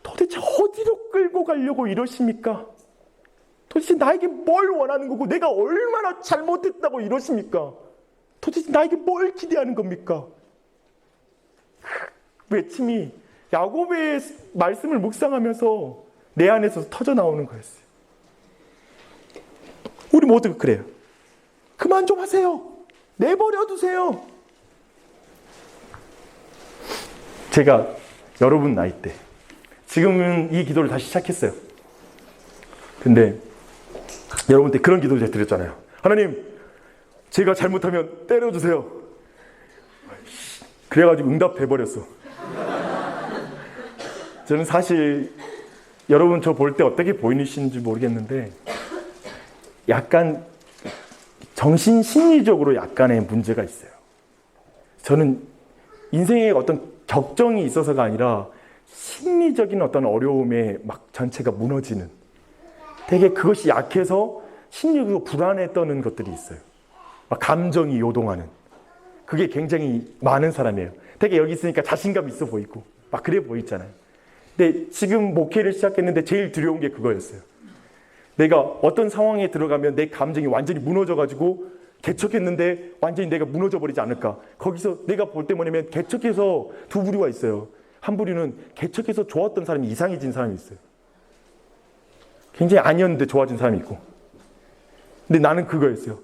도대체 어디로 끌고 가려고 이러십니까? 도대체 나에게 뭘 원하는 거고 내가 얼마나 잘못했다고 이러십니까? 도대체 나에게 뭘 기대하는 겁니까? 외침이 야곱의 말씀을 묵상하면서 내 안에서 터져 나오는 거였어요. 우리 모두 그래요. 그만 좀 하세요. 내버려 두세요. 제가 여러분 나이 때, 지금은 이 기도를 다시 시작했어요. 근데 여러분 때 그런 기도를 제가 드렸잖아요. 하나님, 제가 잘못하면 때려주세요. 그래가지고 응답해버렸어. 저는 사실 여러분 저 볼 때 어떻게 보이시는지 모르겠는데 약간 정신심리적으로 약간의 문제가 있어요. 저는 인생에 어떤 격정이 있어서가 아니라 심리적인 어떤 어려움에 막 전체가 무너지는, 되게 그것이 약해서 심리적으로 불안에 떠는 것들이 있어요. 막 감정이 요동하는, 그게 굉장히 많은 사람이에요. 되게 여기 있으니까 자신감 있어 보이고 막 그래 보이잖아요. 근데 지금 목회를 시작했는데 제일 두려운 게 그거였어요. 내가 어떤 상황에 들어가면 내 감정이 완전히 무너져가지고 개척했는데 완전히 내가 무너져 버리지 않을까. 거기서 내가 볼 때 뭐냐면 개척해서 두 부류가 있어요. 한 부류는 개척해서 좋았던 사람이 이상해진 사람이 있어요. 굉장히 아니었는데 좋아진 사람이 있고. 근데 나는 그거였어요.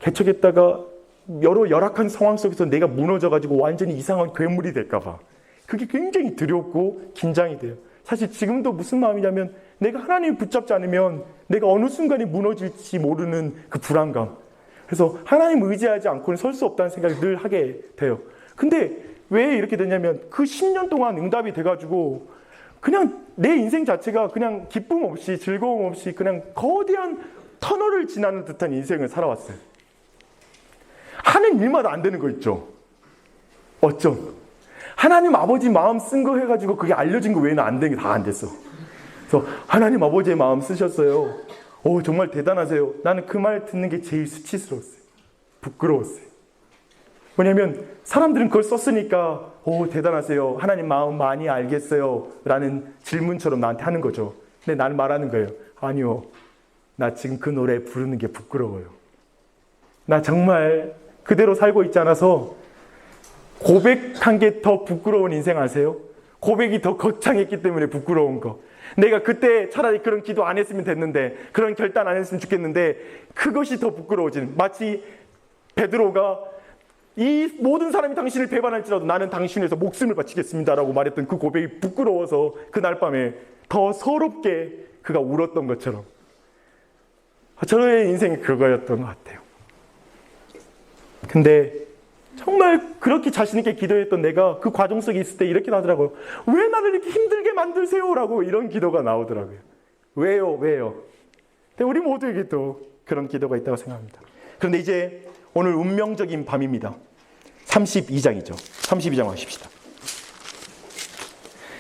개척했다가 여러 열악한 상황 속에서 내가 무너져가지고 완전히 이상한 괴물이 될까 봐. 그게 굉장히 두렵고 긴장이 돼요. 사실 지금도 무슨 마음이냐면 내가 하나님을 붙잡지 않으면 내가 어느 순간에 무너질지 모르는 그 불안감. 그래서 하나님을 의지하지 않고는 설 수 없다는 생각을 늘 하게 돼요. 근데 왜 이렇게 되냐면 그 10년 동안 응답이 돼가지고 그냥 내 인생 자체가 그냥 기쁨 없이 즐거움 없이 그냥 거대한 터널을 지나는 듯한 인생을 살아왔어요. 하는 일마다 안 되는 거 있죠. 어쩜 하나님 아버지 마음 쓴 거 해가지고 그게 알려진 거 외에는 안 되는 게 다 안 됐어. 그래서 하나님 아버지의 마음 쓰셨어요. 오, 정말 대단하세요. 나는 그 말 듣는 게 제일 수치스러웠어요. 부끄러웠어요. 왜냐면 사람들은 그걸 썼으니까 오, 대단하세요. 하나님 마음 많이 알겠어요. 라는 질문처럼 나한테 하는 거죠. 근데 나는 말하는 거예요. 아니요. 나 지금 그 노래 부르는 게 부끄러워요. 나 정말 그대로 살고 있지 않아서 고백한 게 더 부끄러운 인생 아세요? 고백이 더 거창했기 때문에 부끄러운 거. 내가 그때 차라리 그런 기도 안 했으면 됐는데, 그런 결단 안 했으면 좋겠는데, 그것이 더 부끄러워지는. 마치 베드로가 이 모든 사람이 당신을 배반할지라도 나는 당신을 위해서 목숨을 바치겠습니다라고 말했던 그 고백이 부끄러워서 그날 밤에 더 서럽게 그가 울었던 것처럼, 저의 인생이 그거였던 것 같아요. 근데 정말 그렇게 자신 있게 기도했던 내가 그 과정 속에 있을 때 이렇게 나더라고요. 왜 나를 이렇게 힘들게 만드세요? 라고 이런 기도가 나오더라고요. 왜요? 근데 우리 모두에게도 그런 기도가 있다고 생각합니다. 그런데 이제 오늘 운명적인 밤입니다. 32장이죠. 32장 하십시다.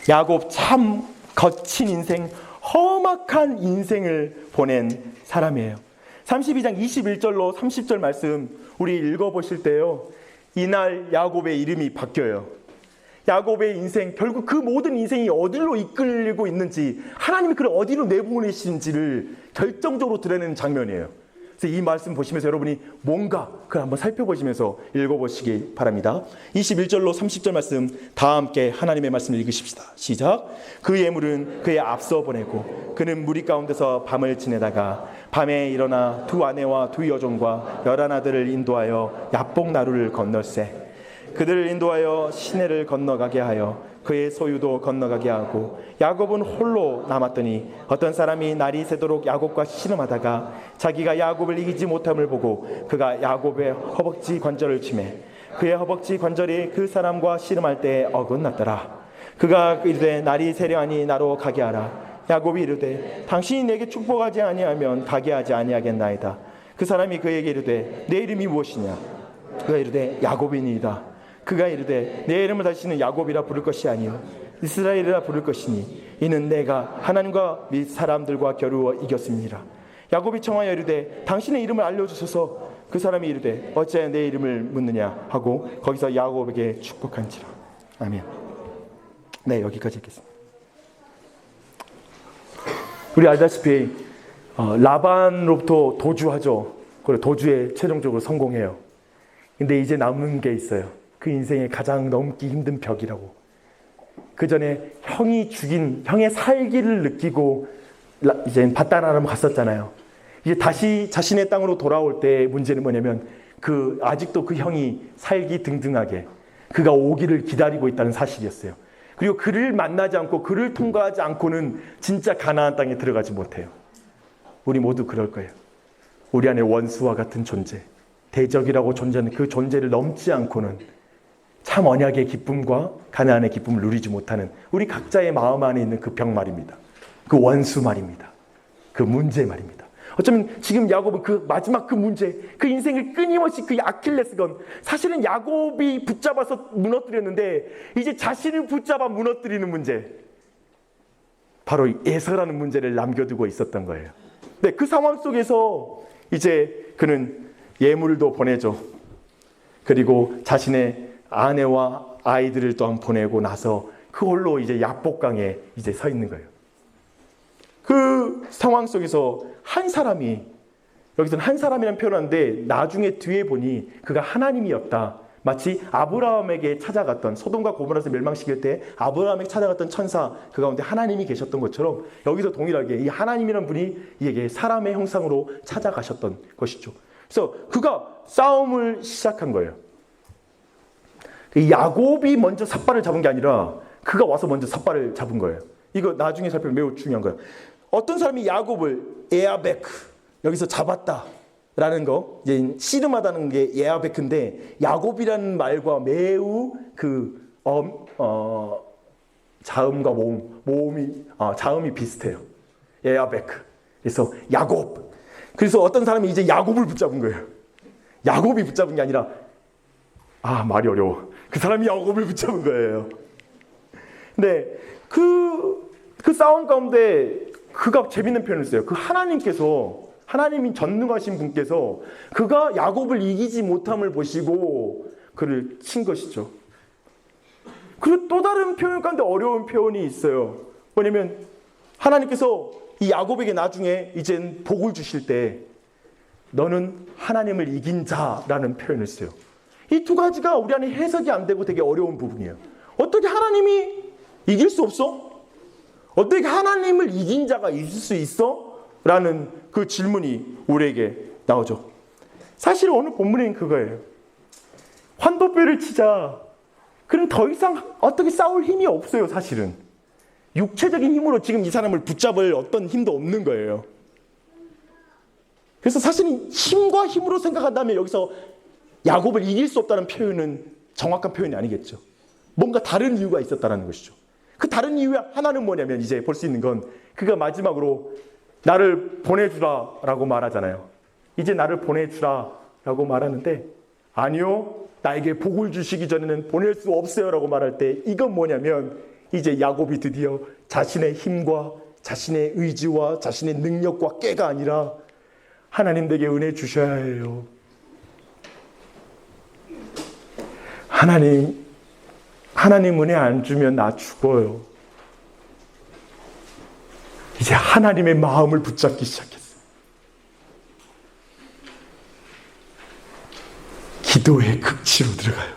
야곱 참 거친 인생, 험악한 인생을 보낸 사람이에요. 32장 21절로 30절 말씀 우리 읽어보실 때요, 이날 야곱의 이름이 바뀌어요. 야곱의 인생, 결국 그 모든 인생이 어디로 이끌리고 있는지, 하나님이 그를 어디로 내보내시는지를 결정적으로 드러내는 장면이에요. 그래서 이 말씀 보시면서 여러분이 뭔가 그걸 한번 살펴보시면서 읽어보시기 바랍니다. 21절로 30절 말씀 다 함께 하나님의 말씀을 읽으십시다. 시작. 그 예물은 그의 앞서 보내고 그는 무리 가운데서 밤을 지내다가 밤에 일어나 두 아내와 두 여종과 11아들을 인도하여 야복 나루를 건널세. 그들을 인도하여 시내를 건너가게 하여 그의 소유도 건너가게 하고 야곱은 홀로 남았더니 어떤 사람이 날이 새도록 야곱과 씨름하다가 자기가 야곱을 이기지 못함을 보고 그가 야곱의 허벅지 관절을 치매 그의 허벅지 관절이 그 사람과 씨름할 때 어긋났더라. 그가 이르되 날이 세려하니 나로 가게 하라. 야곱이 이르되 당신이 내게 축복하지 아니하면 가게 하지 아니하겠나이다. 그 사람이 그에게 이르되 내 이름이 무엇이냐. 그가 이르되 야곱이니이다. 그가 이르되 내 이름을 다시는 야곱이라 부를 것이 아니요 이스라엘이라 부를 것이니 이는 내가 하나님과 및 사람들과 겨루어 이겼습니다. 야곱이 청하여 이르되 당신의 이름을 알려주소서. 그 사람이 이르되 어찌하여 내 이름을 묻느냐 하고 거기서 야곱에게 축복한지라. 아멘. 네, 여기까지 읽겠습니다. 우리 알다시피 라반으로부터 도주하죠. 그리고 도주에 최종적으로 성공해요. 근데 이제 남은 게 있어요. 그 인생의 가장 넘기 힘든 벽이라고. 그 전에 형이 죽인, 형의 살기를 느끼고 이제 밧다나람 갔었잖아요. 이제 다시 자신의 땅으로 돌아올 때 문제는 뭐냐면 아직도 그 형이 살기 등등하게 그가 오기를 기다리고 있다는 사실이었어요. 그리고 그를 만나지 않고 그를 통과하지 않고는 진짜 가나안 땅에 들어가지 못해요. 우리 모두 그럴 거예요. 우리 안에 원수와 같은 존재, 대적이라고 존재하는 그 존재를 넘지 않고는 참 언약의 기쁨과 가나안의 기쁨을 누리지 못하는 우리 각자의 마음 안에 있는 그 벽 말입니다. 그 원수 말입니다. 그 문제 말입니다. 어쩌면 지금 야곱은 그 마지막 그 문제, 그 인생을 끊임없이 그 아킬레스건, 사실은 야곱이 붙잡아서 무너뜨렸는데 이제 자신을 붙잡아 무너뜨리는 문제, 바로 에서라는 문제를 남겨두고 있었던 거예요. 네, 그 상황 속에서 이제 그는 예물도 보내죠. 그리고 자신의 아내와 아이들을 또한 보내고 나서 그 홀로 이제 야복강에 이제 서 있는 거예요. 그 상황 속에서 한 사람이, 여기서는 한 사람이라는 표현인데 나중에 뒤에 보니 그가 하나님이었다. 마치 아브라함에게 찾아갔던, 소돔과 고모라에서 멸망시킬 때 아브라함에게 찾아갔던 천사, 그 가운데 하나님이 계셨던 것처럼 여기서 동일하게 이 하나님이라는 분이 이에게 사람의 형상으로 찾아가셨던 것이죠. 그래서 그가 싸움을 시작한 거예요. 야곱이 먼저 삿발을 잡은 게 아니라 그가 와서 먼저 삿발을 잡은 거예요. 이거 나중에 살펴보면 매우 중요한 거예요. 어떤 사람이 야곱을 에아베크, 여기서 잡았다라는 거, 이제 씨름하다는 게 에아베크인데 야곱이라는 말과 매우 자음과 자음이 비슷해요. 에아베크. 그래서 야곱. 그래서 어떤 사람이 이제 야곱을 붙잡은 거예요. 야곱이 붙잡은 게 아니라, 말이 어려워. 그 사람이 야곱을 붙잡은 거예요. 근데 그 싸움 가운데 그가 재밌는 표현을 써요. 그 하나님이 전능하신 분께서 그가 야곱을 이기지 못함을 보시고 그를 친 것이죠. 그리고 또 다른 표현 가운데 어려운 표현이 있어요. 뭐냐면 하나님께서 이 야곱에게 나중에 이젠 복을 주실 때 너는 하나님을 이긴 자라는 표현을 써요. 이 두 가지가 우리 안에 해석이 안 되고 되게 어려운 부분이에요. 어떻게 하나님이 이길 수 없어? 어떻게 하나님을 이긴 자가 있을 수 있어? 라는 그 질문이 우리에게 나오죠. 사실 오늘 본문에는 그거예요. 환도뼈를 치자. 그럼 더 이상 어떻게 싸울 힘이 없어요, 사실은. 육체적인 힘으로 지금 이 사람을 붙잡을 어떤 힘도 없는 거예요. 그래서 사실은 힘과 힘으로 생각한다면 여기서 야곱을 이길 수 없다는 표현은 정확한 표현이 아니겠죠. 뭔가 다른 이유가 있었다는 것이죠. 그 다른 이유 하나는 뭐냐면 이제 볼 수 있는 건 그가 마지막으로 나를 보내주라 라고 말하잖아요. 이제 나를 보내주라 라고 말하는데, 아니요, 나에게 복을 주시기 전에는 보낼 수 없어요 라고 말할 때, 이건 뭐냐면 이제 야곱이 드디어 자신의 힘과 자신의 의지와 자신의 능력과 꾀가 아니라 하나님 내게 은혜 주셔야 해요. 하나님 은혜 안 주면 나 죽어요. 이제 하나님의 마음을 붙잡기 시작했어요. 기도의 극치로 들어가요.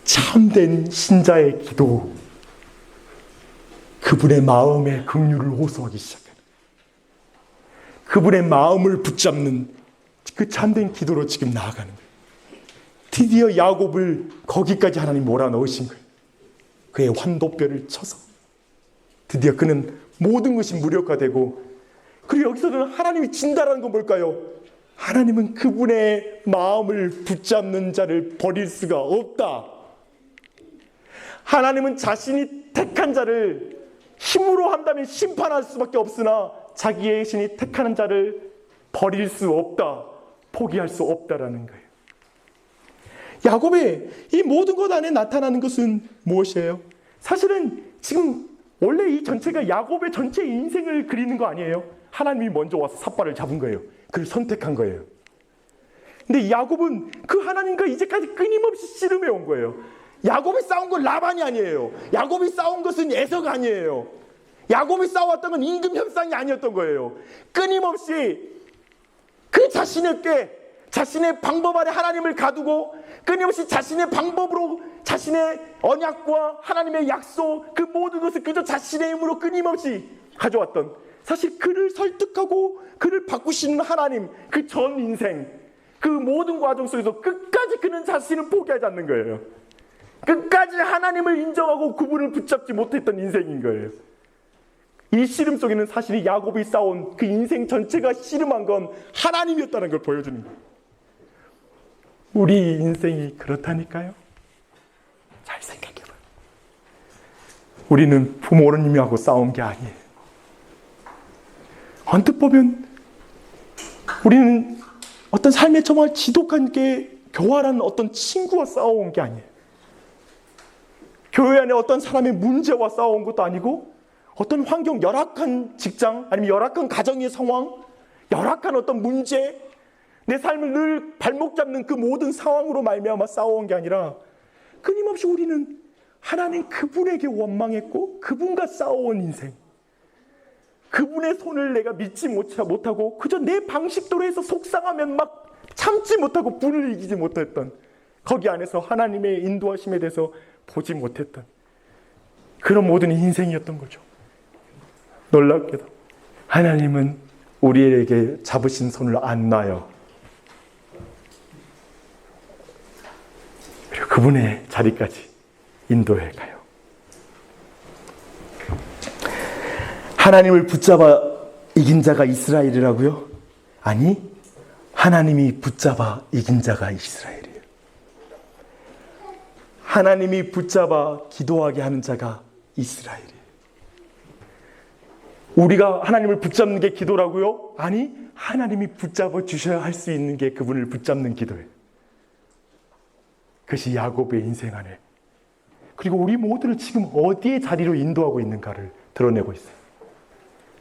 참된 신자의 기도, 그분의 마음의 긍휼을 호소하기 시작해요. 그분의 마음을 붙잡는 그 참된 기도로 지금 나아가는 거예요. 드디어 야곱을 거기까지 하나님 몰아넣으신 거예요. 그의 환도뼈를 쳐서 드디어 그는 모든 것이 무력화되고, 그리고 여기서는 하나님이 진다라는 건 뭘까요? 하나님은 그분의 마음을 붙잡는 자를 버릴 수가 없다. 하나님은 자신이 택한 자를 힘으로 한다면 심판할 수밖에 없으나 자기의 신이 택하는 자를 버릴 수 없다. 포기할 수 없다라는 거예요. 야곱의 이 모든 것 안에 나타나는 것은 무엇이에요? 사실은 지금 원래 이 전체가 야곱의 전체 인생을 그리는 거 아니에요? 하나님이 먼저 와서 삿발을 잡은 거예요. 그를 선택한 거예요. 근데 야곱은 그 하나님과 이제까지 끊임없이 씨름해 온 거예요. 야곱이 싸운 건 라반이 아니에요. 야곱이 싸운 것은 에서가 아니에요. 야곱이 싸웠던 건 임금 협상이 아니었던 거예요. 끊임없이 그 자신의 꾀, 자신의 방법 아래 하나님을 가두고 끊임없이 자신의 방법으로 자신의 언약과 하나님의 약속, 그 모든 것을 그저 자신의 힘으로 끊임없이 가져왔던, 사실 그를 설득하고 그를 바꾸시는 하나님, 그 전 인생, 그 모든 과정 속에서 끝까지 그는 자신을 포기하지 않는 거예요. 끝까지 하나님을 인정하고 그분을 붙잡지 못했던 인생인 거예요. 이 씨름 속에는 사실 야곱이 싸운 그 인생 전체가 씨름한 건 하나님이었다는 걸 보여주는 거예요. 우리 인생이 그렇다니까요. 잘 생각해봐요. 우리는 부모님하고 싸운 게 아니에요. 언뜻 보면 우리는 어떤 삶의 정말 지독한 게 교활한 어떤 친구와 싸워온 게 아니에요. 교회 안에 어떤 사람의 문제와 싸워온 것도 아니고, 어떤 환경, 열악한 직장, 아니면 열악한 가정의 상황, 열악한 어떤 문제, 내 삶을 늘 발목 잡는 그 모든 상황으로 말미암아 싸워온 게 아니라, 끊임없이 우리는 하나님 그분에게 원망했고 그분과 싸워온 인생, 그분의 손을 내가 믿지 못하고 그저 내 방식대로 해서 속상하면 막 참지 못하고 분을 이기지 못했던, 거기 안에서 하나님의 인도하심에 대해서 보지 못했던 그런 모든 인생이었던 거죠. 놀랍게도 하나님은 우리에게 잡으신 손을 안 놔요. 그리고 그분의 자리까지 인도해 가요. 하나님을 붙잡아 이긴 자가 이스라엘이라고요? 아니, 하나님이 붙잡아 이긴 자가 이스라엘이에요. 하나님이 붙잡아 기도하게 하는 자가 이스라엘이에요. 우리가 하나님을 붙잡는 게 기도라고요? 아니, 하나님이 붙잡아 주셔야 할 수 있는 게 그분을 붙잡는 기도예요. 그것이 야곱의 인생 안에, 그리고 우리 모두를 지금 어디에 자리로 인도하고 있는가를 드러내고 있어요.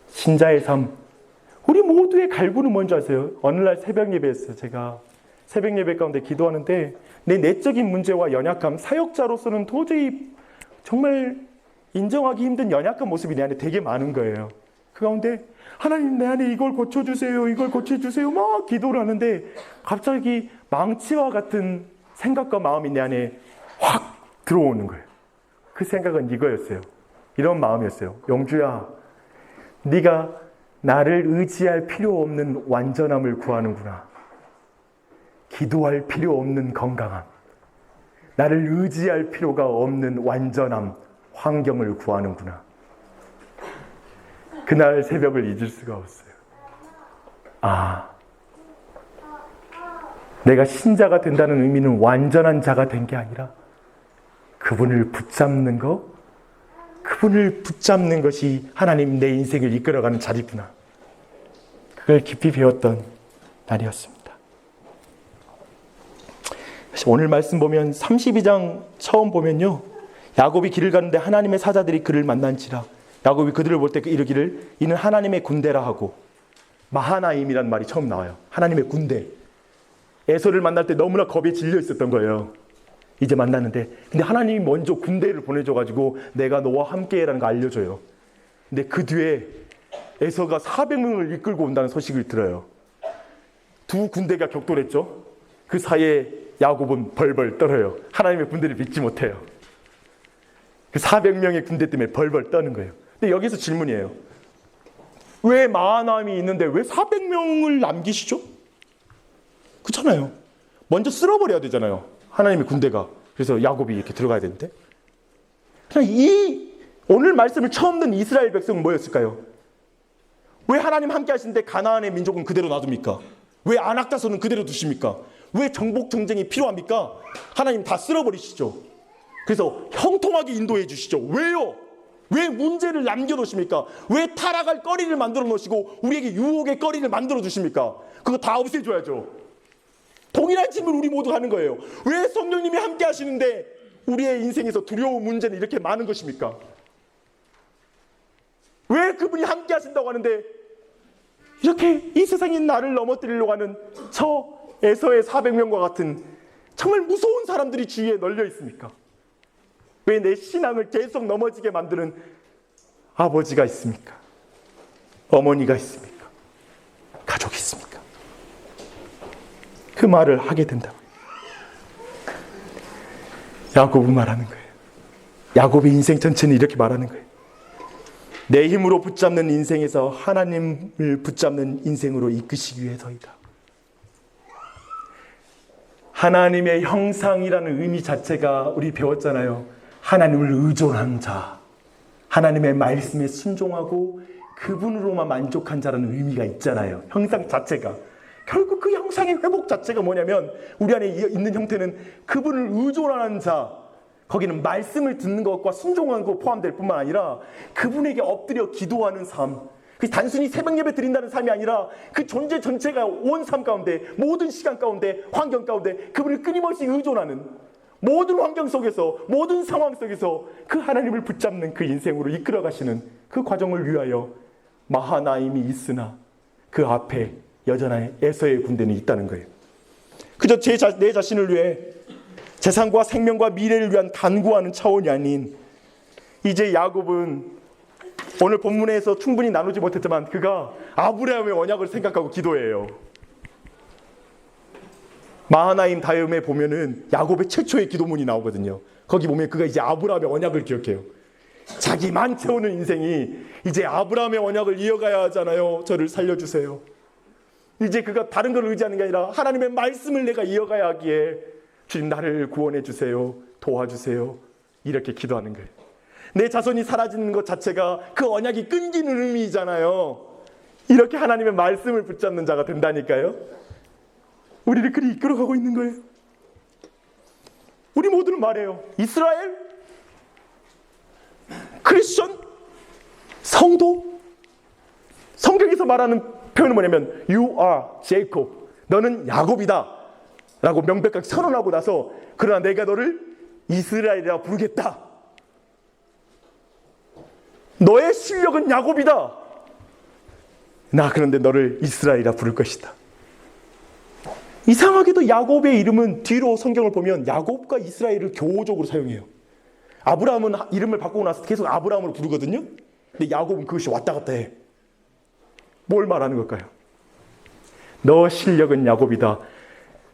신자의 삶, 우리 모두의 갈구는 뭔지 아세요? 어느 날 새벽 예배였어요. 제가 새벽 예배 가운데 기도하는데 내 내적인 문제와 연약함, 사역자로서는 도저히 정말 인정하기 힘든 연약한 모습이 내 안에 되게 많은 거예요. 그 가운데 하나님, 내 안에 이걸 고쳐주세요, 이걸 고쳐주세요 막 기도를 하는데 갑자기 망치와 같은 생각과 마음이 내 안에 확 들어오는 거예요. 그 생각은 이거였어요. 이런 마음이었어요. 영주야, 네가 나를 의지할 필요 없는 완전함을 구하는구나. 기도할 필요 없는 건강함, 나를 의지할 필요가 없는 완전함, 환경을 구하는구나. 그날 새벽을 잊을 수가 없어요. 아, 내가 신자가 된다는 의미는 완전한 자가 된 게 아니라 그분을 붙잡는 것, 그분을 붙잡는 것이 하나님 내 인생을 이끌어가는 자리구나. 그걸 깊이 배웠던 날이었습니다. 오늘 말씀 보면 32장 처음 보면요, 야곱이 길을 가는데 하나님의 사자들이 그를 만난지라. 야곱이 그들을 볼 때 이르기를 이는 하나님의 군대라 하고, 마하나임이란 말이 처음 나와요. 하나님의 군대. 에서를 만날 때 너무나 겁에 질려 있었던 거예요. 이제 만났는데, 근데 하나님이 먼저 군대를 보내줘가지고 내가 너와 함께라는 거 알려줘요. 근데 그 뒤에 에서가 400명을 이끌고 온다는 소식을 들어요. 두 군대가 격돌했죠. 그 사이에 야곱은 벌벌 떨어요. 하나님의 군대를 믿지 못해요. 그 400명의 군대 때문에 벌벌 떠는 거예요. 근데 여기서 질문이에요. 왜 마하나임이 있는데 왜 400명을 남기시죠? 그렇잖아요. 먼저 쓸어버려야 되잖아요. 하나님의 군대가. 그래서 야곱이 이렇게 들어가야 되는데. 그냥 오늘 말씀을 처음 듣는 이스라엘 백성은 뭐였을까요? 왜 하나님 함께 하시는데 가나안의 민족은 그대로 놔둡니까? 왜 안악다서는 그대로 두십니까? 왜 정복 정쟁이 필요합니까? 하나님 다 쓸어버리시죠. 그래서 형통하게 인도해 주시죠. 왜요? 왜 문제를 남겨놓으십니까? 왜 타락할 거리를 만들어 놓으시고 우리에게 유혹의 거리를 만들어 주십니까? 그거 다 없애줘야죠. 동일한 질문 우리 모두 하는 거예요. 왜 성령님이 함께 하시는데 우리의 인생에서 두려운 문제는 이렇게 많은 것입니까? 왜 그분이 함께 하신다고 하는데 이렇게 이 세상에 나를 넘어뜨리려고 하는 저 에서의 400명과 같은 정말 무서운 사람들이 주위에 널려 있습니까? 왜 내 신앙을 계속 넘어지게 만드는 아버지가 있습니까? 어머니가 있습니까? 가족이 있습니까? 그 말을 하게 된다고요. 야곱은 말하는 거예요. 야곱의 인생 전체는 이렇게 말하는 거예요. 내 힘으로 붙잡는 인생에서 하나님을 붙잡는 인생으로 이끄시기 위해서이다. 하나님의 형상이라는 의미 자체가 우리 배웠잖아요. 하나님을 의존한 자, 하나님의 말씀에 순종하고 그분으로만 만족한 자라는 의미가 있잖아요. 형상 자체가. 결국 그 형상의 회복 자체가 뭐냐면 우리 안에 있는 형태는 그분을 의존하는 자, 거기는 말씀을 듣는 것과 순종하는 것 포함될 뿐만 아니라 그분에게 엎드려 기도하는 삶, 그 단순히 새벽 예배 드린다는 삶이 아니라 그 존재 전체가 온 삶 가운데, 모든 시간 가운데, 환경 가운데 그분을 끊임없이 의존하는, 모든 환경 속에서, 모든 상황 속에서 그 하나님을 붙잡는 그 인생으로 이끌어 가시는 그 과정을 위하여 마하나임이 있으나 그 앞에 여전한 에서의 군대는 있다는 거예요. 그저 내 자신을 위해 재산과 생명과 미래를 위한 간구하는 차원이 아닌, 이제 야곱은 오늘 본문에서 충분히 나누지 못했지만 그가 아브라함의 언약을 생각하고 기도해요. 마하나임 다음에 보면은 야곱의 최초의 기도문이 나오거든요. 거기 보면 그가 이제 아브라함의 언약을 기억해요. 자기만 채우는 인생이 이제 아브라함의 언약을 이어가야 하잖아요. 저를 살려주세요. 이제 그가 다른 걸 의지하는 게 아니라 하나님의 말씀을 내가 이어가야 하기에 주님 나를 구원해 주세요. 도와주세요. 이렇게 기도하는 거예요. 내 자손이 사라지는 것 자체가 그 언약이 끊기는 의미잖아요. 이렇게 하나님의 말씀을 붙잡는 자가 된다니까요. 우리를 그리 이끌어가고 있는 거예요. 우리 모두는 말해요. 이스라엘, 크리스천, 성도. 성경에서 말하는 표현은 뭐냐면 You are Jacob. 너는 야곱이다 라고 명백하게 선언하고 나서 그러나 내가 너를 이스라엘이라 부르겠다. 너의 실력은 야곱이다. 나 그런데 너를 이스라엘이라 부를 것이다. 이상하게도 야곱의 이름은 뒤로 성경을 보면 야곱과 이스라엘을 교호적으로 사용해요. 아브라함은 이름을 바꾸고 나서 계속 아브라함으로 부르거든요. 근데 야곱은 그것이 왔다 갔다 해. 뭘 말하는 걸까요? 너 실력은 야곱이다.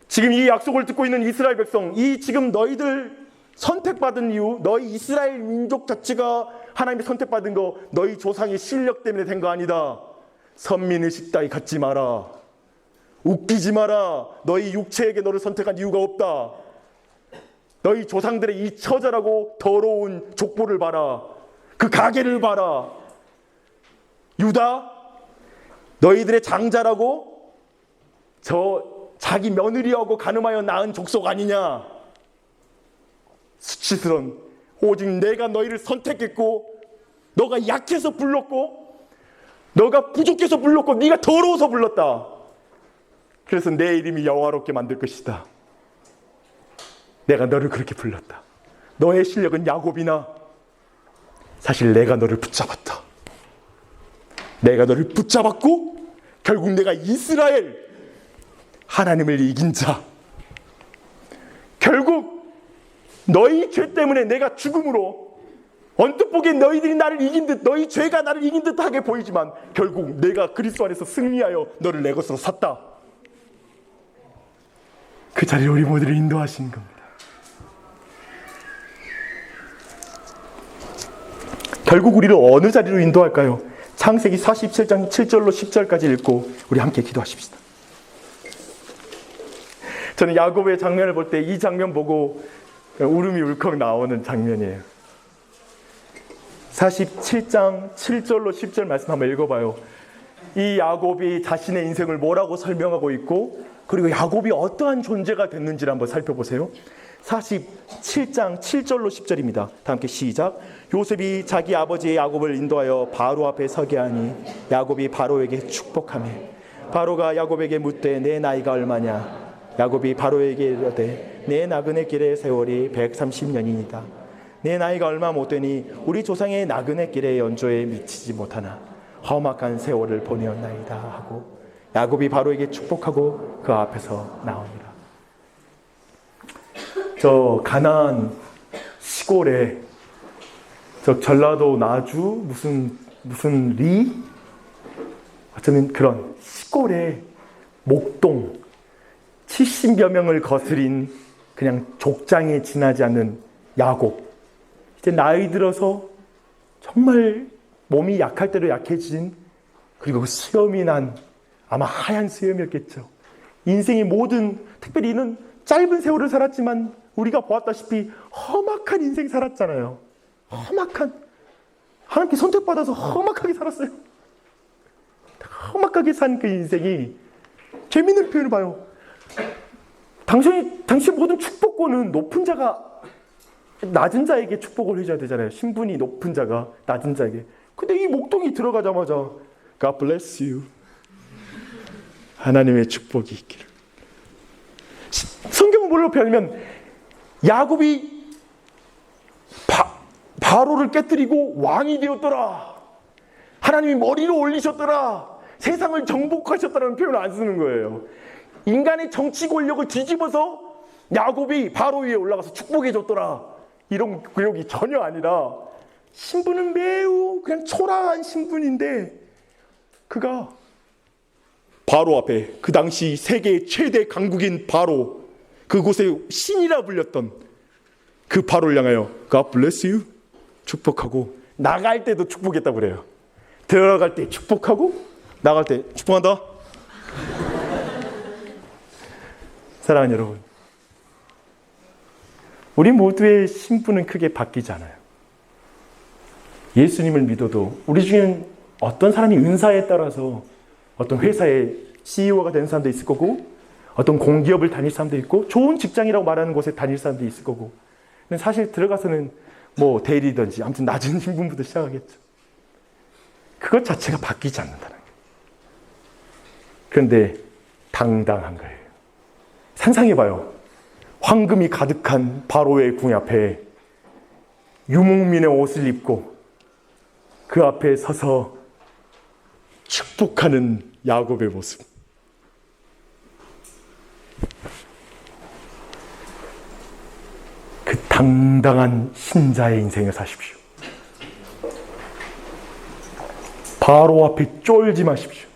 지금 이 약속을 듣고 있는 이스라엘 백성, 이 지금 너희들 선택받은 이유, 너희 이스라엘 민족 자체가 하나님이 선택받은 거 너희 조상의 실력 때문에 된 거 아니다. 선민의식 따위 갖지 마라. 웃기지 마라. 너희 육체에게 너를 선택한 이유가 없다. 너희 조상들의 이 처절하고 더러운 족보를 봐라. 그 가계를 봐라. 유다, 너희들의 장자라고 자기 며느리하고 간음하여 낳은 족속 아니냐. 수치스러운, 오직 내가 너희를 선택했고 너가 약해서 불렀고 너가 부족해서 불렀고 네가 더러워서 불렀다. 그래서 내 이름이 영화롭게 만들 것이다. 내가 너를 그렇게 불렀다. 너의 실력은 야곱이나 사실 내가 너를 붙잡았다. 내가 너를 붙잡았고 결국 내가 이스라엘 하나님을 이긴 자, 결국 너희 죄 때문에 내가 죽음으로 언뜻 보기엔 너희들이 나를 이긴 듯, 너희 죄가 나를 이긴 듯하게 보이지만 결국 내가 그리스도 안에서 승리하여 너를 내 것으로 샀다. 그 자리에 우리 모두를 인도하신 겁니다. 결국 우리를 어느 자리로 인도할까요? 창세기 47장 7절로 10절까지 읽고 우리 함께 기도하십시다. 저는 야곱의 장면을 볼 때 이 장면 보고 울음이 울컥 나오는 장면이에요. 47장 7절로 10절 말씀 한번 읽어봐요. 이 야곱이 자신의 인생을 뭐라고 설명하고 있고 그리고 야곱이 어떠한 존재가 됐는지를 한번 살펴보세요. 47장 7절로 10절입니다. 다 함께 시작. 요셉이 자기 아버지 야곱을 인도하여 바로 앞에 서게 하니 야곱이 바로에게 축복하며 바로가 야곱에게 묻되 내 나이가 얼마냐? 야곱이 바로에게 이르되 내 나그네 길의 세월이 130년이니이다. 내 나이가 얼마 못 되니 우리 조상의 나그네 길의 연조에 미치지 못하나 험악한 세월을 보내었나이다 하고 야곱이 바로에게 축복하고 그 앞에서 나옵니다. 저 가나안 시골에 저 전라도 나주 무슨 리 어쩌면 그런 시골에 목동 70여 명을 거스린 그냥 족장에 지나지 않는 야곱, 이제 나이 들어서 정말 몸이 약할 대로 약해진, 그리고 수염이 난 아마 하얀 수염이었겠죠. 인생의 모든, 특별히 이는 짧은 세월을 살았지만 우리가 보았다시피 험악한 인생 살았잖아요. 험악한, 하나님께 선택받아서 험악하게 살았어요. 험악하게 산 그 인생이 재밌는 표현을 봐요. 당신 모든 축복권은 높은 자가 낮은 자에게 축복을 해줘야 되잖아요. 신분이 높은 자가 낮은 자에게. 근데 이 목동이 들어가자마자 God bless you. 하나님의 축복이 있기를. 성경은 뭘로 표현하면 야곱이 바로를 깨뜨리고 왕이 되었더라. 하나님이 머리를 올리셨더라. 세상을 정복하셨다는 표현을 안 쓰는 거예요. 인간의 정치 권력을 뒤집어서 야곱이 바로 위에 올라가서 축복해줬더라. 이런 구역이 전혀 아니라 신분은 매우 그냥 초라한 신분인데 그가 바로 앞에 그 당시 세계 최대 강국인 바로 그곳에 신이라 불렸던 그 바로를 향하여 God bless you 축복하고 나갈 때도 축복했다고 그래요. 들어갈 때 축복하고 나갈 때 축복한다. 사랑하는 여러분, 우리 모두의 신분은 크게 바뀌지 않아요. 예수님을 믿어도 우리 중에는 어떤 사람이 은사에 따라서 어떤 회사의 CEO가 되는 사람도 있을 거고 어떤 공기업을 다닐 사람도 있고 좋은 직장이라고 말하는 곳에 다닐 사람도 있을 거고, 근데 사실 들어가서는 뭐 대리든지 아무튼 낮은 신분부터 시작하겠죠. 그것 자체가 바뀌지 않는다는 거예요. 그런데 당당한 거예요. 상상해봐요. 황금이 가득한 바로의 궁 앞에 유목민의 옷을 입고 그 앞에 서서 축복하는 야곱의 모습. 그 당당한 신자의 인생을 사십시오. 바로 앞에 쫄지 마십시오.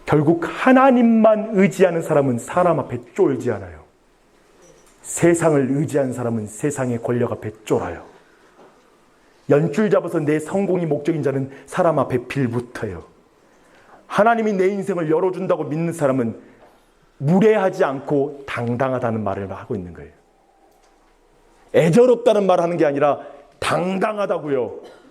결국 하나님만 의지하는 사람은 사람 앞에 쫄지 않아요. 세상을 의지하는 사람은 세상의 권력 앞에 쫄아요. 연줄 잡아서 내 성공이 목적인 자는 사람 앞에 빌붙어요. 하나님이 내 인생을 열어준다고 믿는 사람은 무례하지 않고 당당하다는 말을 하고 있는 거예요. 애절없다는 말을 하는 게 아니라 당당하다고요.